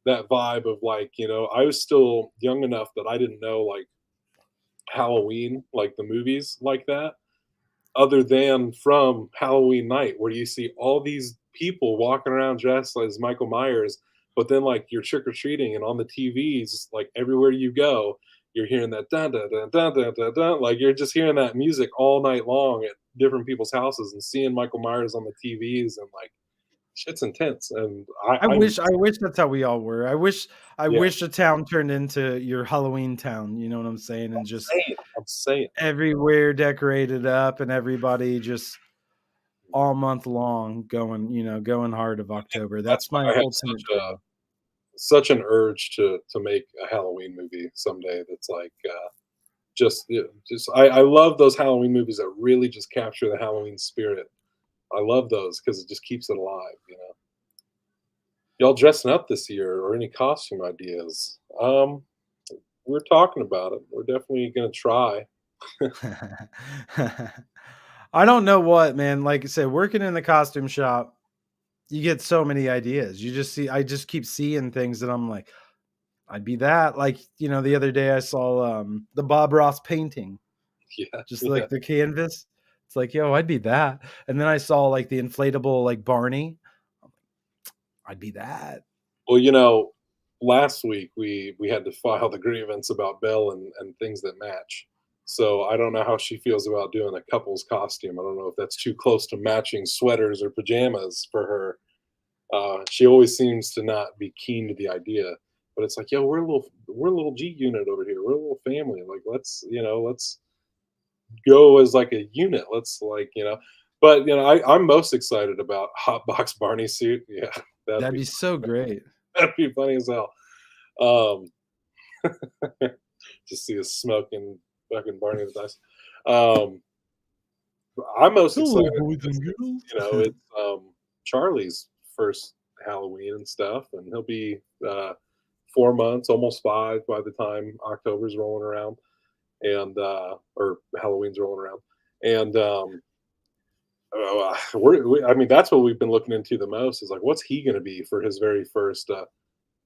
that vibe of like, I was still young enough that I didn't know like Halloween, like the movies like that, other than from Halloween night, where you see all these people walking around dressed as Michael Myers, but then like you're trick or treating and on the TVs, like everywhere you go, you're hearing that dun dun dun dun dun dun dun. Like you're just hearing that music all night long at different people's houses and seeing Michael Myers on the TVs and like shit's intense. And I wish that's how we all were. I yeah, wish the town turned into your Halloween town, you know what I'm saying? And just I'm saying. everywhere decorated up and everybody just all month long going hard of October. That's That's why my I have ultimate goal. such an urge to make a Halloween movie someday. That's like just I love those Halloween movies that really just capture the Halloween spirit. I love those because it just keeps it alive. y'all dressing up this year or any costume ideas? We're talking about it. We're definitely gonna try. I don't know what, man. Like I said, working in the costume shop, you get so many ideas. I just keep seeing things that I'm like, I'd be that. Like, the other day I saw the Bob Ross painting, Yeah, just yeah. like the canvas. It's like, yo, I'd be that. And then I saw like the inflatable like Barney. I'd be that. Well, last week we had to file the grievance about Belle and things that match. So I don't know how she feels about doing a couple's costume. I don't know if that's too close to matching sweaters or pajamas for her. She always seems to not be keen to the idea. But it's like, yo, we're a little G unit over here. We're a little family. Like let's go as like a unit. Let's But I'm most excited about Hot Box Barney suit. Yeah, that'd That'd be be so great. that'd be funny as hell. Um, just see us smoking fucking Barney the Dice. Um, I'm most Hello, excited boys because and girls. it's Charlie's first Halloween and stuff, and he'll be 4 months, almost 5 by the time October's rolling around, and or Halloween's rolling around, and I mean, that's what we've been looking into the most is like, what's he going to be for his very first?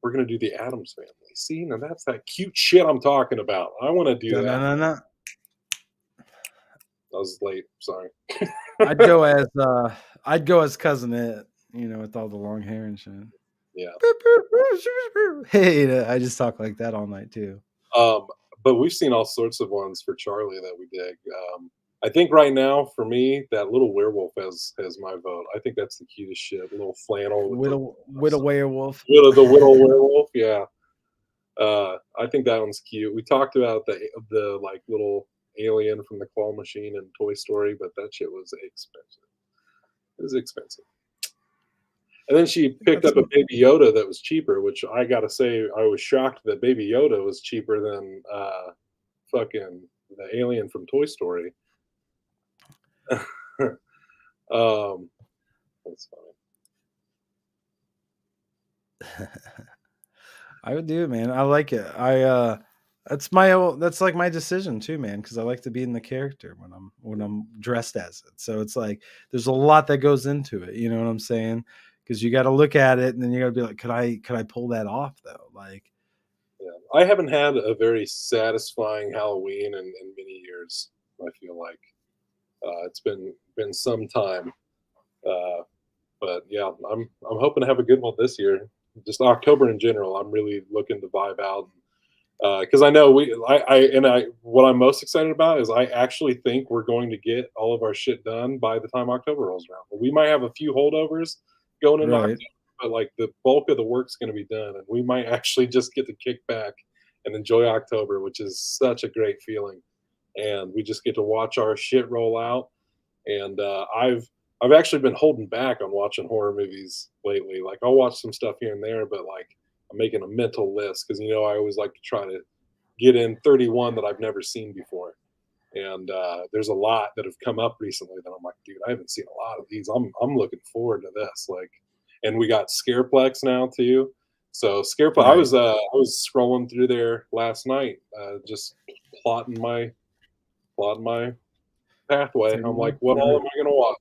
We're going to do the Adams Family. See, now that's that cute shit I'm talking about. I want to do that. Da-na-na-na. I was late. Sorry. I'd go as cousin It, with all the long hair and shit. Yeah. Hey, I just talk like that all night too. Um, but we've seen all sorts of ones for Charlie that we dig. I think right now for me, that little werewolf has my vote. I think that's the cutest shit. A little flannel with Widow werewolf. the little werewolf. Yeah. I think that one's cute. We talked about the like little alien from the claw machine in Toy Story, but that shit was expensive. It was expensive. And then she picked up a Baby Yoda that was cheaper, which I gotta say, I was shocked that Baby Yoda was cheaper than fucking the alien from Toy Story. That's funny. I would do it, man. I like it. That's like my decision too, man, because I like to be in the character when I'm dressed as it. So it's like there's a lot that goes into it, you know what I'm saying? Because you got to look at it and then you got to be like, could I pull that off though? Like, Yeah. I haven't had a very satisfying Halloween in many years. I feel like it's been some time, but yeah, I'm hoping to have a good one this year. Just October in general, I'm really looking to vibe out because I know what I'm most excited about is I actually think we're going to get all of our shit done by the time October rolls around. We might have a few holdovers going in right. October, but like the bulk of the work's going to be done, and we might actually just get to kick back and enjoy October, which is such a great feeling. And we just get to watch our shit roll out. And I've actually been holding back on watching horror movies lately. Like I'll watch some stuff here and there, but like I'm making a mental list because I always like to try to get in 31 that I've never seen before. And there's a lot that have come up recently that I'm like, dude, I haven't seen a lot of these. I'm looking forward to this. Like, and we got Scareplex now too. So Scareplex, Right. I was scrolling through there last night, just plotting my pathway. I'm like, what all am I gonna watch?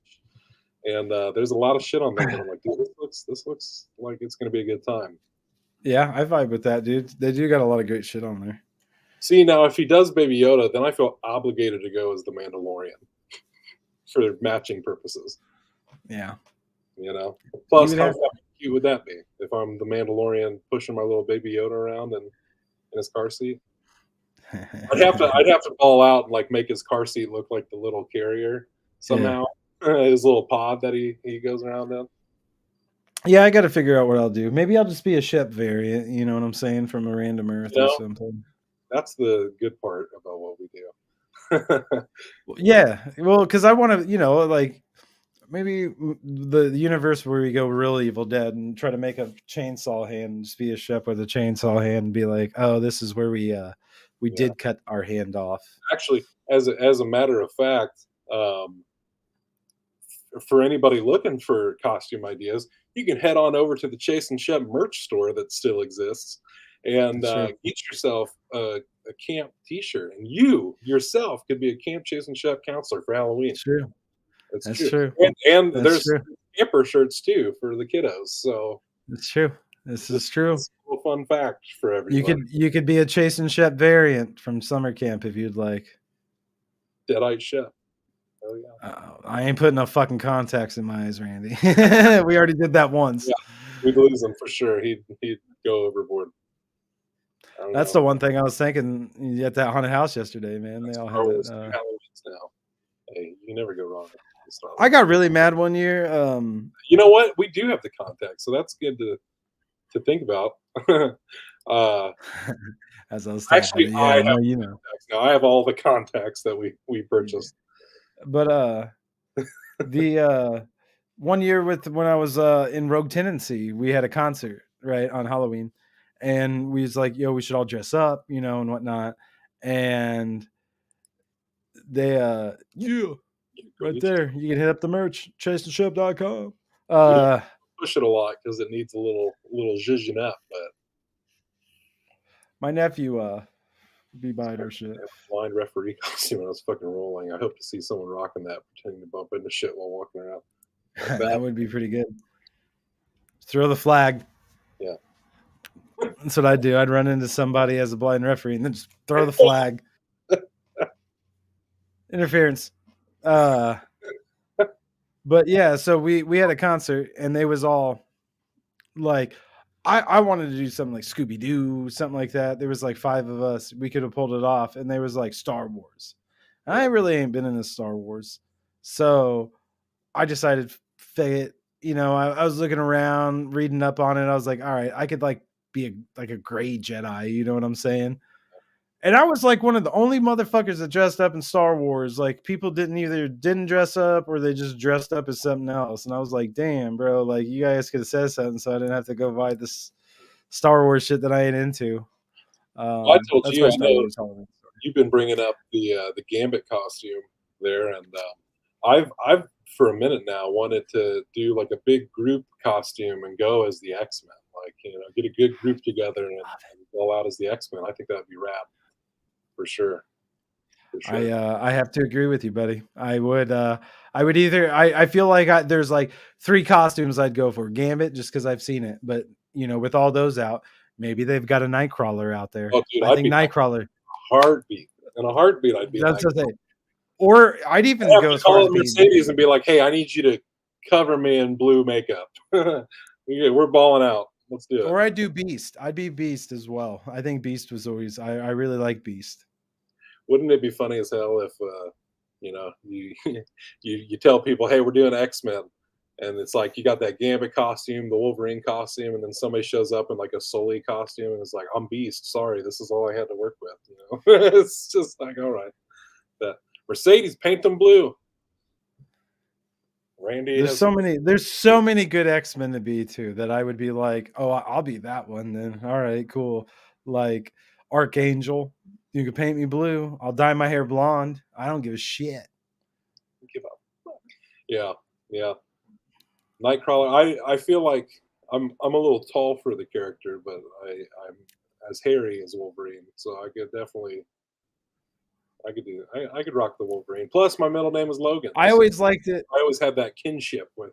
And there's a lot of shit on there. But I'm like, dude, this looks like it's gonna be a good time. Yeah, I vibe with that, dude. They do got a lot of great shit on there. See, now if he does Baby Yoda, then I feel obligated to go as the Mandalorian for matching purposes. Yeah. Plus, how fucking cute would that be if I'm the Mandalorian pushing my little Baby Yoda around in his car seat? I'd have to ball out and like make his car seat look like the little carrier somehow. His little pod that he goes around in. Yeah, I got to figure out what I'll do. Maybe I'll just be a Shep variant. You know what I'm saying? From a random Earth or something. That's the good part about what we do. Yeah, well, because I want to, like maybe the universe where we go real Evil Dead and try to make a chainsaw hand, just be a Shep with a chainsaw hand, and be like, oh, this is where we did cut our hand off. Actually, as a matter of fact, for anybody looking for costume ideas, you can head on over to the Chase and Shep merch store that still exists and get yourself a camp T-shirt, and you yourself could be a Camp Chase and Shep counselor for Halloween. It's true. That's That's true. true. And That's there's true. camper shirts too for the kiddos. So It's true. This is true. it's a little fun fact for everybody. You could be a Chase and Shep variant from summer camp if you'd like. Deadite Shep. Oh yeah. I ain't putting no fucking contacts in my eyes, Randy. We already did that once. Yeah, we'd lose him for sure. He'd go overboard. That's the one thing I was thinking at that haunted house yesterday, man. They all had it. Halloweens now. Hey, you can never go wrong. I got really mad one year. You know what? We do have the contacts, so that's good to think about. As I was actually, yeah, I have you know. now. I have all the contacts that we purchased. But the one year when I was in Rogue Tendency, we had a concert right on Halloween, and we was like, yo, we should all dress up, you know, and whatnot. And they right there, you can hit up the merch, chaseandshep.com. Push it a lot because it needs a little zhuzhing up, but my nephew be buying our shit. Blind referee costume when I was fucking rolling. I hope to see someone rocking that, pretending to bump into shit while walking around. That would be pretty good. Throw the flag. Yeah. That's what I'd do. I'd run into somebody as a blind referee and then just throw the flag. Interference. But yeah, so we had a concert and they was all like, I wanted to do something like Scooby-Doo, something like that. There was like 5 of us. We could have pulled it off. And there was like Star Wars. I really ain't been into Star Wars. So I decided, it. You know, I was looking around, reading up on it. I was like, all right, I could like be a gray Jedi. You know what I'm saying? And I was like one of the only motherfuckers that dressed up in Star Wars. Like people didn't dress up or they just dressed up as something else. And I was like, damn, bro, like you guys could have said something so I didn't have to go buy this Star Wars shit that I ain't into. I told you, I know Halloween. You've been bringing up the Gambit costume there, and I've for a minute now wanted to do like a big group costume and go as the X-Men. Like, you know, get a good group together and go out as the X-Men. I think that'd be rad. For sure. I have to agree with you, buddy. I would either I feel like there's like 3 costumes I'd go for. Gambit, just because I've seen it, but you know, with all those out, maybe they've got a Nightcrawler out there. Oh, dude, I think Nightcrawler. Heartbeat. In a heartbeat, I'd be. That's the thing. Or I'd even go as far as Mercedes and be like, "Hey, I need you to cover me in blue makeup. We're balling out. Let's do it." Or I'd do Beast. I'd be Beast as well. I think Beast was always. I really like Beast. Wouldn't it be funny as hell if you know, you tell people, "Hey, we're doing X-Men," and it's like you got that Gambit costume, the Wolverine costume, and then somebody shows up in like a Sully costume and it's like, "I'm Beast. Sorry, this is all I had to work with." You know, it's just like, all right, that Mercedes, paint them blue. Randy, there's so many good X-Men to be too that I would be like, oh, I'll be that one then. All right, cool. Like Archangel, you can paint me blue. I'll dye my hair blonde. I don't give a shit. Give up. Yeah. Nightcrawler. I feel like I'm a little tall for the character, but I'm as hairy as Wolverine, so I could definitely. I could rock the Wolverine. Plus, my middle name is Logan. I always liked it. I always had that kinship with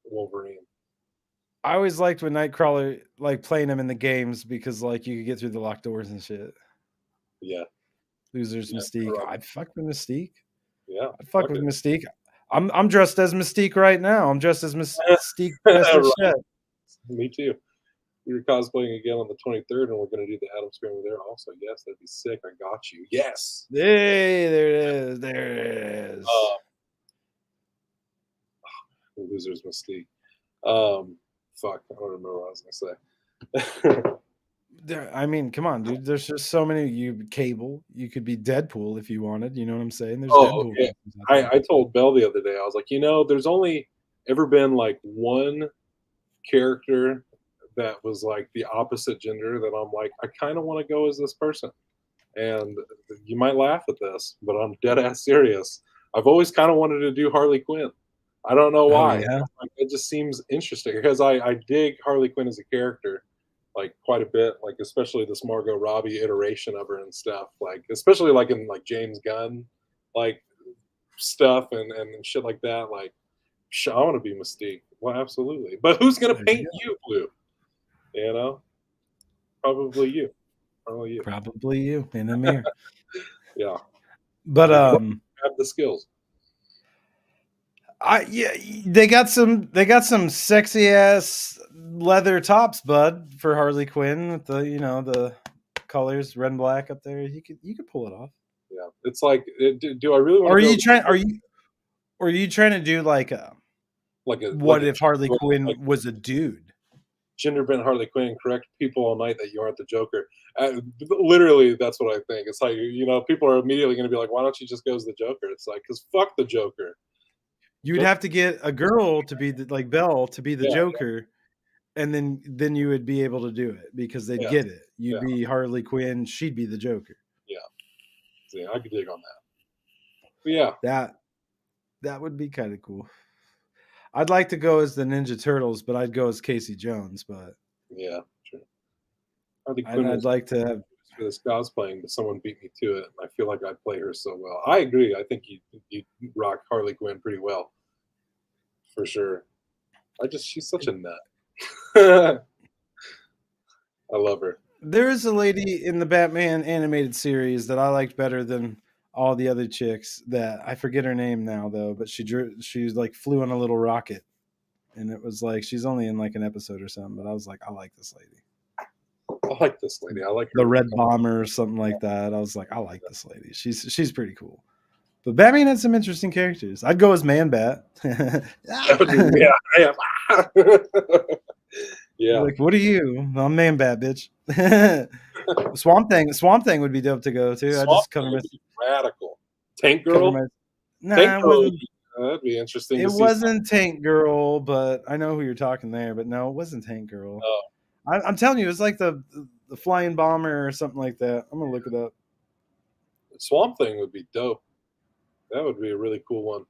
Wolverine. I always liked when Nightcrawler like playing him in the games because like you could get through the locked doors and shit. Yeah. Mystique. I'd fuck with Mystique. Yeah. I'd fuck with Mystique. I'm dressed as Mystique right now. I'm dressed as Mystique. Right. Me too. We were cosplaying again on the 23rd, and we're going to do the Adam Screamer there also. Yes, that'd be sick. I got you. Yes. Hey, there it is. There it is. Losers Mystique. Fuck, I don't remember what I was going to say. I mean, come on, dude. There's just so many. Cable. You could be Deadpool if you wanted. You know what I'm saying? There's Deadpool. Okay. I told Belle the other day, I was like, you know, there's only ever been like one character that was like the opposite gender that I'm like, I kind of want to go as this person. And you might laugh at this, but I'm dead ass serious. I've always kind of wanted to do Harley Quinn. I don't know Oh why. yeah. Like, it just seems interesting because I dig Harley Quinn as a character, like, quite a bit, like, especially this Margot Robbie iteration of her and stuff, like, especially, like, in, like, James Gunn, like, stuff and shit like that, like, I wanna be Mystique. Well, absolutely. But who's gonna There you paint go. you blue? You know? Probably you. Probably you. Probably you in a mirror. Yeah. But You have the skills. yeah, they got some sexy ass leather tops, bud, for Harley Quinn with the the colors red and black up there. You could pull it off. Yeah. It's like, do I really Or wanna are go you trying? Are you trying to do like like what a if Harley like Quinn was a dude? gender bent Harley Quinn, correct people all night that you aren't the Joker. Literally, that's what I think. It's like, people are immediately going to be like, "Why don't you just go as the Joker?" It's like, because fuck the Joker. You would Joker, have to get a girl to be like Belle to be the yeah, Joker, and then you would be able to do it because they'd yeah, get it. yeah, You'd be Harley Quinn, she'd be the Joker. yeah. See, I could dig on that. But yeah, That that would be kind of cool. I'd like to go as the Ninja Turtles, but I'd go as Casey Jones. But yeah, sure. Harley Quinn I'd was like to have. for this cosplaying, but someone beat me to it, and I feel like I'd play her so well. I agree. I think you rock Harley Quinn pretty well, for sure. She's such a nut. I love her. There is a lady in the Batman animated series that I liked better than all the other chicks. That I forget her name now though, but she like flew on a little rocket, and it was like she's only in like an episode or something. But I was like, I like this lady. I like this lady. I like her. The Red Bomber or something like that. I was like, I like this lady. She's pretty cool. But Batman had some interesting characters. I'd go as Man Bat. Yeah, I am. Yeah. Like, what are you? I'm Man Bat, bitch. Swamp Thing would be dope to go to. I Swamp just Thing would be radical. Tank cover Girl? my. Tank Nah, it Girl, wasn't. that'd be interesting It to see. wasn't Tank Girl, but I know who you're talking there. But no, it wasn't Tank Girl. Oh, I'm telling you, it's like the Flying Bomber or something like that. I'm gonna look it up. Swamp Thing would be dope. That would be a really cool one.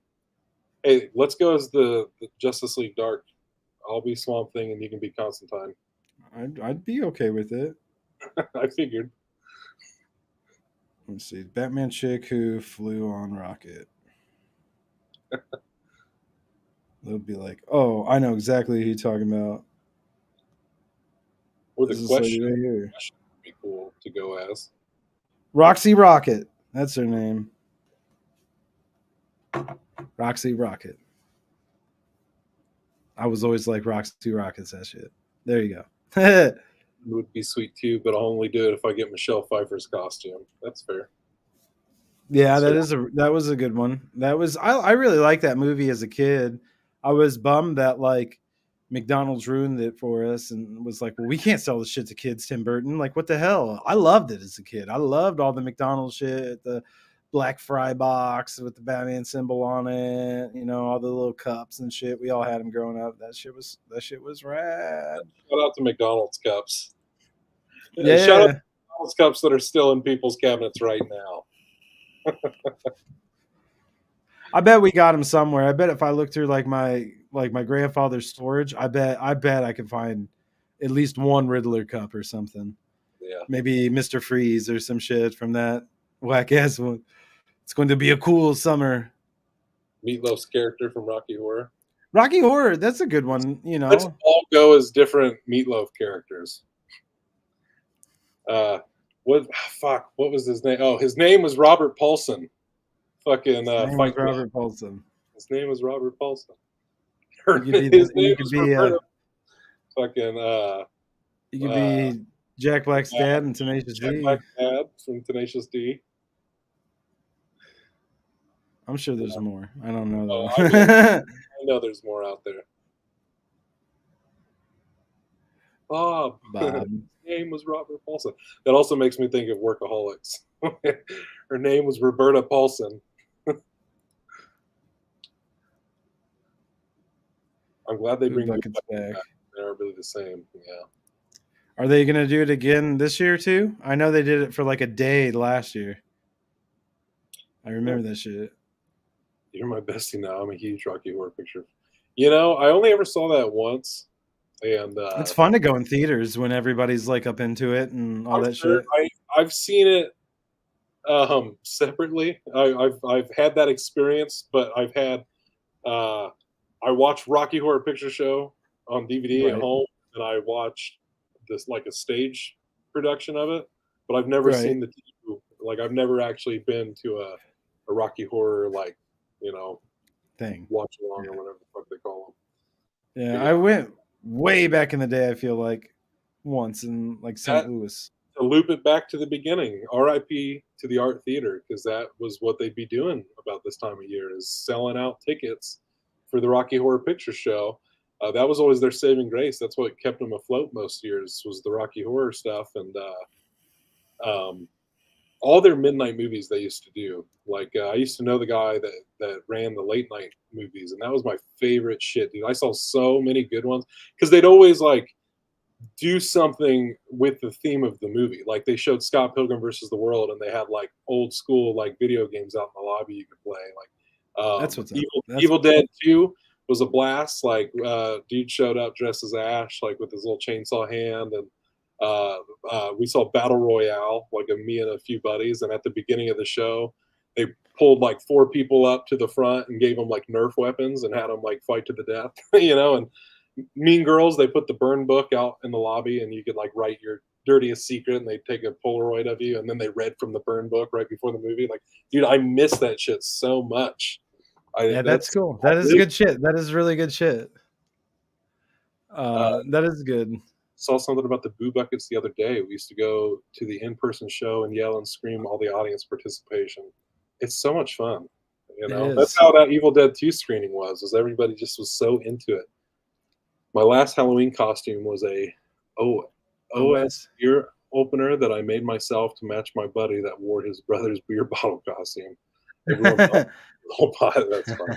Hey, let's go as the Justice League Dark. I'll be Swamp Thing and you can be Constantine. I'd be okay with it. I figured. Let's see. Batman chick who flew on rocket. They'll be like, oh, I know exactly who you're talking about. Or This the is lady question right here. would be cool to go as. Roxy Rocket. That's her name. Roxy Rocket. I was always like Roxy Rockets, that shit. There you go. It would be sweet too, but I'll only do it if I get Michelle Pfeiffer's costume. That's fair. Yeah, So, that was a good one. I really liked that movie as a kid. I was bummed that like McDonald's ruined it for us and was like, well, we can't sell this shit to kids, Tim Burton. Like, what the hell? I loved it as a kid. I loved all the McDonald's shit, the black fry box with the Batman symbol on it, all the little cups and shit. We all had them growing up. That shit was rad. shout out to McDonald's cups. Yeah. Shout out to McDonald's cups that are still in people's cabinets right now. I bet we got them somewhere. I bet if I look through like my grandfather's storage, I bet I can find at least one Riddler cup or something. Yeah. Maybe Mr. Freeze or some shit from that whack ass one. It's going to be a cool summer. Meatloaf's character from Rocky Horror. Rocky Horror, that's a good one, Let's all go as different Meatloaf characters. What was his name? Oh, his name was Robert Paulson. Fucking Fight Club. Robert Paulson. His name was Robert Paulson. His name was Roberto. You could be Jack Black's dad and Tenacious Jack D. Black's dad from Tenacious D. I'm sure there's more. I don't know though. I know there's more out there. Bob. Bob. His name was Robert Paulson. That also makes me think of Workaholics. Her name was Roberta Paulson. I'm glad they bring Buckets back. They're really the same. Yeah. Are they going to do it again this year too? I know they did it for like a day last year. I remember that shit. You're my bestie now. I'm a huge Rocky Horror Picture. You know, I only ever saw that once, and It's fun to go in theaters when everybody's like up into it and all I'm that sure shit. I've seen it separately. I've had that experience, but I've had I watched Rocky Horror Picture Show on DVD at Right. home, and I watched this like a stage production of it, but I've never Right. seen the two. Like I've never actually been to a Rocky Horror like you know Thing. watch along Yeah. or whatever the fuck they call Yeah. them. I Yeah, went way back in the day, I feel like once in like St. that Louis. to loop it back to the beginning. R.I.P. to the Art Theater because that was what they'd be doing about this time of year is selling out tickets for the Rocky Horror Picture Show. That was always their saving grace. That's what kept them afloat most years was the Rocky Horror stuff and um, all their midnight movies they used to do. Like I used to know the guy that ran the late night movies, and that was my favorite shit, dude. I saw so many good ones because they'd always like do something with the theme of the movie. Like they showed Scott Pilgrim versus the World, and they had like old school like video games out in the lobby you could play. Like That's what's up. Evil Dead 2 was a blast. Like dude showed up dressed as Ash, like with his little chainsaw hand, and we saw Battle Royale, like me and a few buddies. And at the beginning of the show, they pulled like 4 people up to the front and gave them like Nerf weapons and had them like fight to the death, and Mean Girls, they put the burn book out in the lobby, and you could like write your dirtiest secret, and they take a Polaroid of you, and then they read from the burn book right before the movie. Like, dude, I miss that shit so much. Yeah, that's cool. That is good shit. That is really good shit. That is good. Saw something about the boo buckets the other day. We used to go to the in-person show and yell and scream all the audience participation. It's so much fun. It That's is. how that Evil Dead 2 screening was everybody just was so into it. My last Halloween costume was a OS beer opener that I made myself to match my buddy that wore his brother's beer bottle costume. Everyone thought the whole pot. That's fun.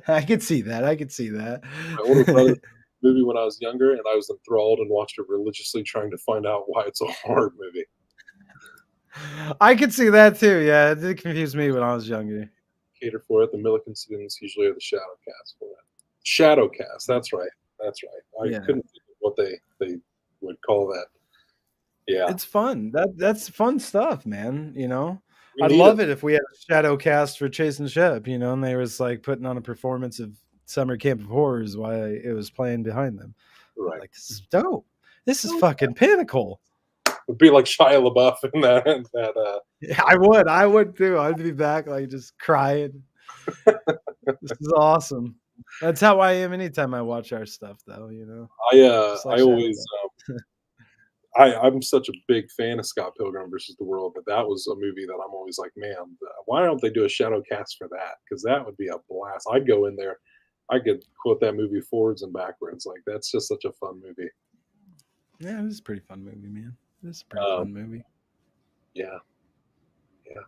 I could see that. I could see that. My older brother movie when I was younger, and I was enthralled and watched it religiously, trying to find out why it's a horror movie. I could see that too. Yeah, it did confuse me when I was younger. Cater for it. The Milliken students usually are the shadow cast for that. Shadow cast. That's right. That's right. I couldn't think of what they would call that. Yeah, it's fun. That's fun stuff, man. We I'd need love it. it if we had a shadow cast for Chase and Shep, and they was like putting on a performance of Summer Camp of Horrors while it was playing behind them. Right. Like, this is dope. This is fucking pinnacle. It'd be like Shia LaBeouf in that. Yeah, I would too. I'd be back like just crying. This is awesome. That's how I am anytime I watch our stuff, though. Just like I always I'm such a big fan of Scott Pilgrim versus the World, but that was a movie that I'm always like, man, why don't they do a shadow cast for that? Because that would be a blast. I'd go in there, I could quote that movie forwards and backwards. Like that's just such a fun movie. Yeah, it is a pretty fun movie, man. This is a pretty fun movie. Yeah,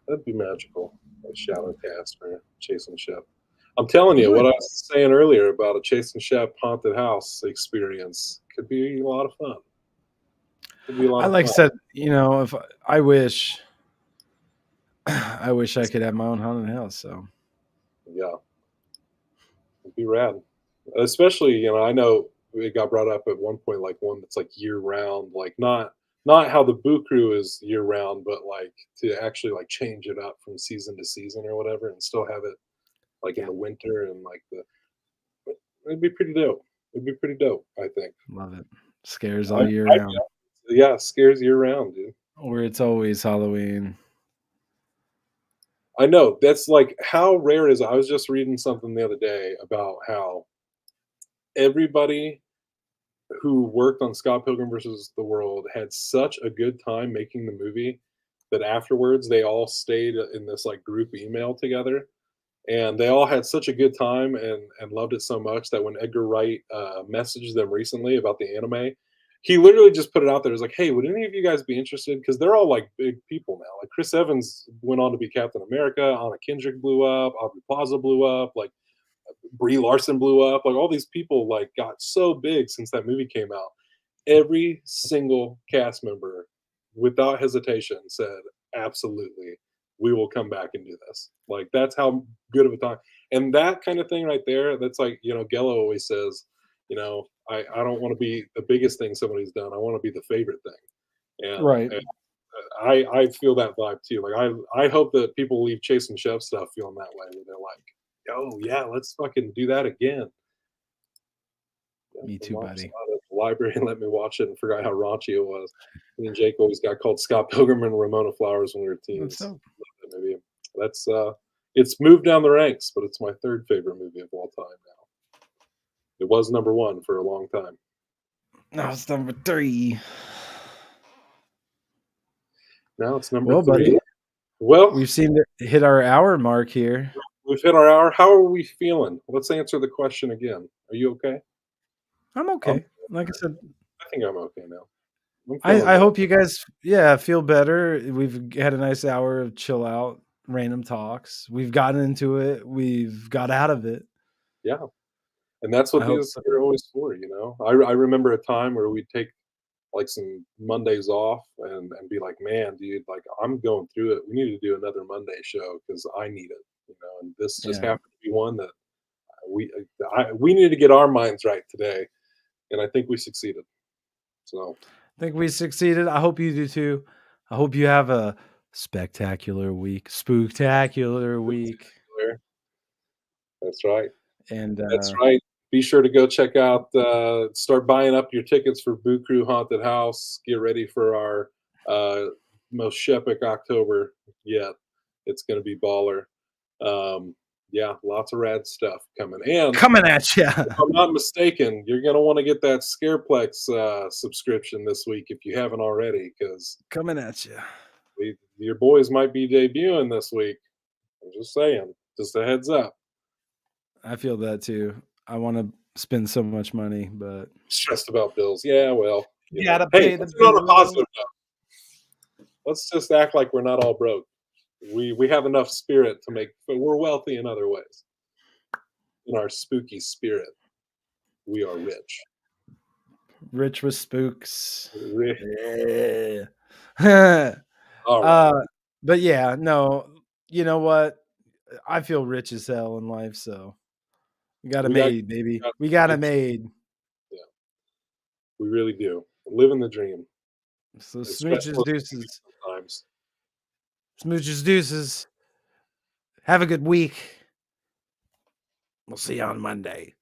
that'd be magical. A shadow cast for Chase and Shep. I'm telling you, what I was saying earlier about a Chase and Shep haunted house experience could be a lot of fun. I said, if I wish I could have my own haunted house. So yeah, it'd be rad. Especially, I know it got brought up at one point, like one that's like year round, like not how the Boo Crew is year round, but like to actually like change it up from season to season or whatever, and still have it like in the winter and like it'd be pretty dope. It'd be pretty dope, I think. Love it. Scares all year round. Yeah, scares year round, dude. Or it's always Halloween. I know. That's like how rare is it? I was just reading something the other day about how everybody who worked on Scott Pilgrim versus the World had such a good time making the movie that afterwards they all stayed in this like group email together, and they all had such a good time and loved it so much that when Edgar Wright messaged them recently about the anime, he literally just put it out there. It was like, hey, would any of you guys be interested? Because they're all like big people now. Like Chris Evans went on to be Captain America. Anna Kendrick blew up. Aubrey Plaza blew up. Like Brie Larson blew up. Like all these people like got so big since that movie came out. Every single cast member, without hesitation, said absolutely we will come back and do this. Like, that's how good of a time. And that kind of thing right there, that's like, Gello always says, I don't want to be the biggest thing somebody's done. I want to be the favorite thing. Right. And I feel that vibe too. Like, I hope that people leave Chasing Chef stuff feeling that way, where they're like, oh yeah, let's fucking do that again. Me too, buddy. At the library and let me watch it and forgot how raunchy it was. Me and Jake always got called Scott Pilgrim and Ramona Flowers when we were teens. Maybe that's it's moved down the ranks, but it's my third favorite movie of all time now. It was number one for a long time. Now it's number 3. Now it's number 3. Buddy, well, we've seen it hit our hour mark here. We've hit our hour. How are we feeling? Let's answer the question again. Are you okay? I'm okay. Like I said, I think I'm okay now. I hope you guys, feel better. We've had a nice hour of chill out, random talks. We've gotten into it. We've got out of it. Yeah. And that's what these are always for, I remember a time where we'd take like some Mondays off and be like, man, dude, like I'm going through it. We need to do another Monday show because I need it, and this just happened to be one that we need to get our minds right today. And I think we succeeded. So I think we succeeded. I hope you do too. I hope you have a spectacular week, spooktacular week. That's right. And that's right. Be sure to go check out, start buying up your tickets for Boo Crew Haunted House. Get ready for our most Shepic October yet. It's going to be baller. Lots of rad stuff coming. And coming at you. If I'm not mistaken, you're going to want to get that Scareplex subscription this week if you haven't already, because coming at you. Your boys might be debuting this week. I'm just saying. Just a heads up. I feel that too. I want to spend so much money, but stressed about bills. Yeah, well, you gotta pay the bills. On a positive note. Let's just act like we're not all broke. We have enough spirit to make, but we're wealthy in other ways. In our spooky spirit, we are rich. Rich with spooks. Yeah. All right. But yeah, no, you know what? I feel rich as hell in life, so we got it made, baby. We got it made. Yeah, we really do. Living the dream. So smooches deuces. Sometimes. Smooches deuces. Have a good week. We'll see you on Monday.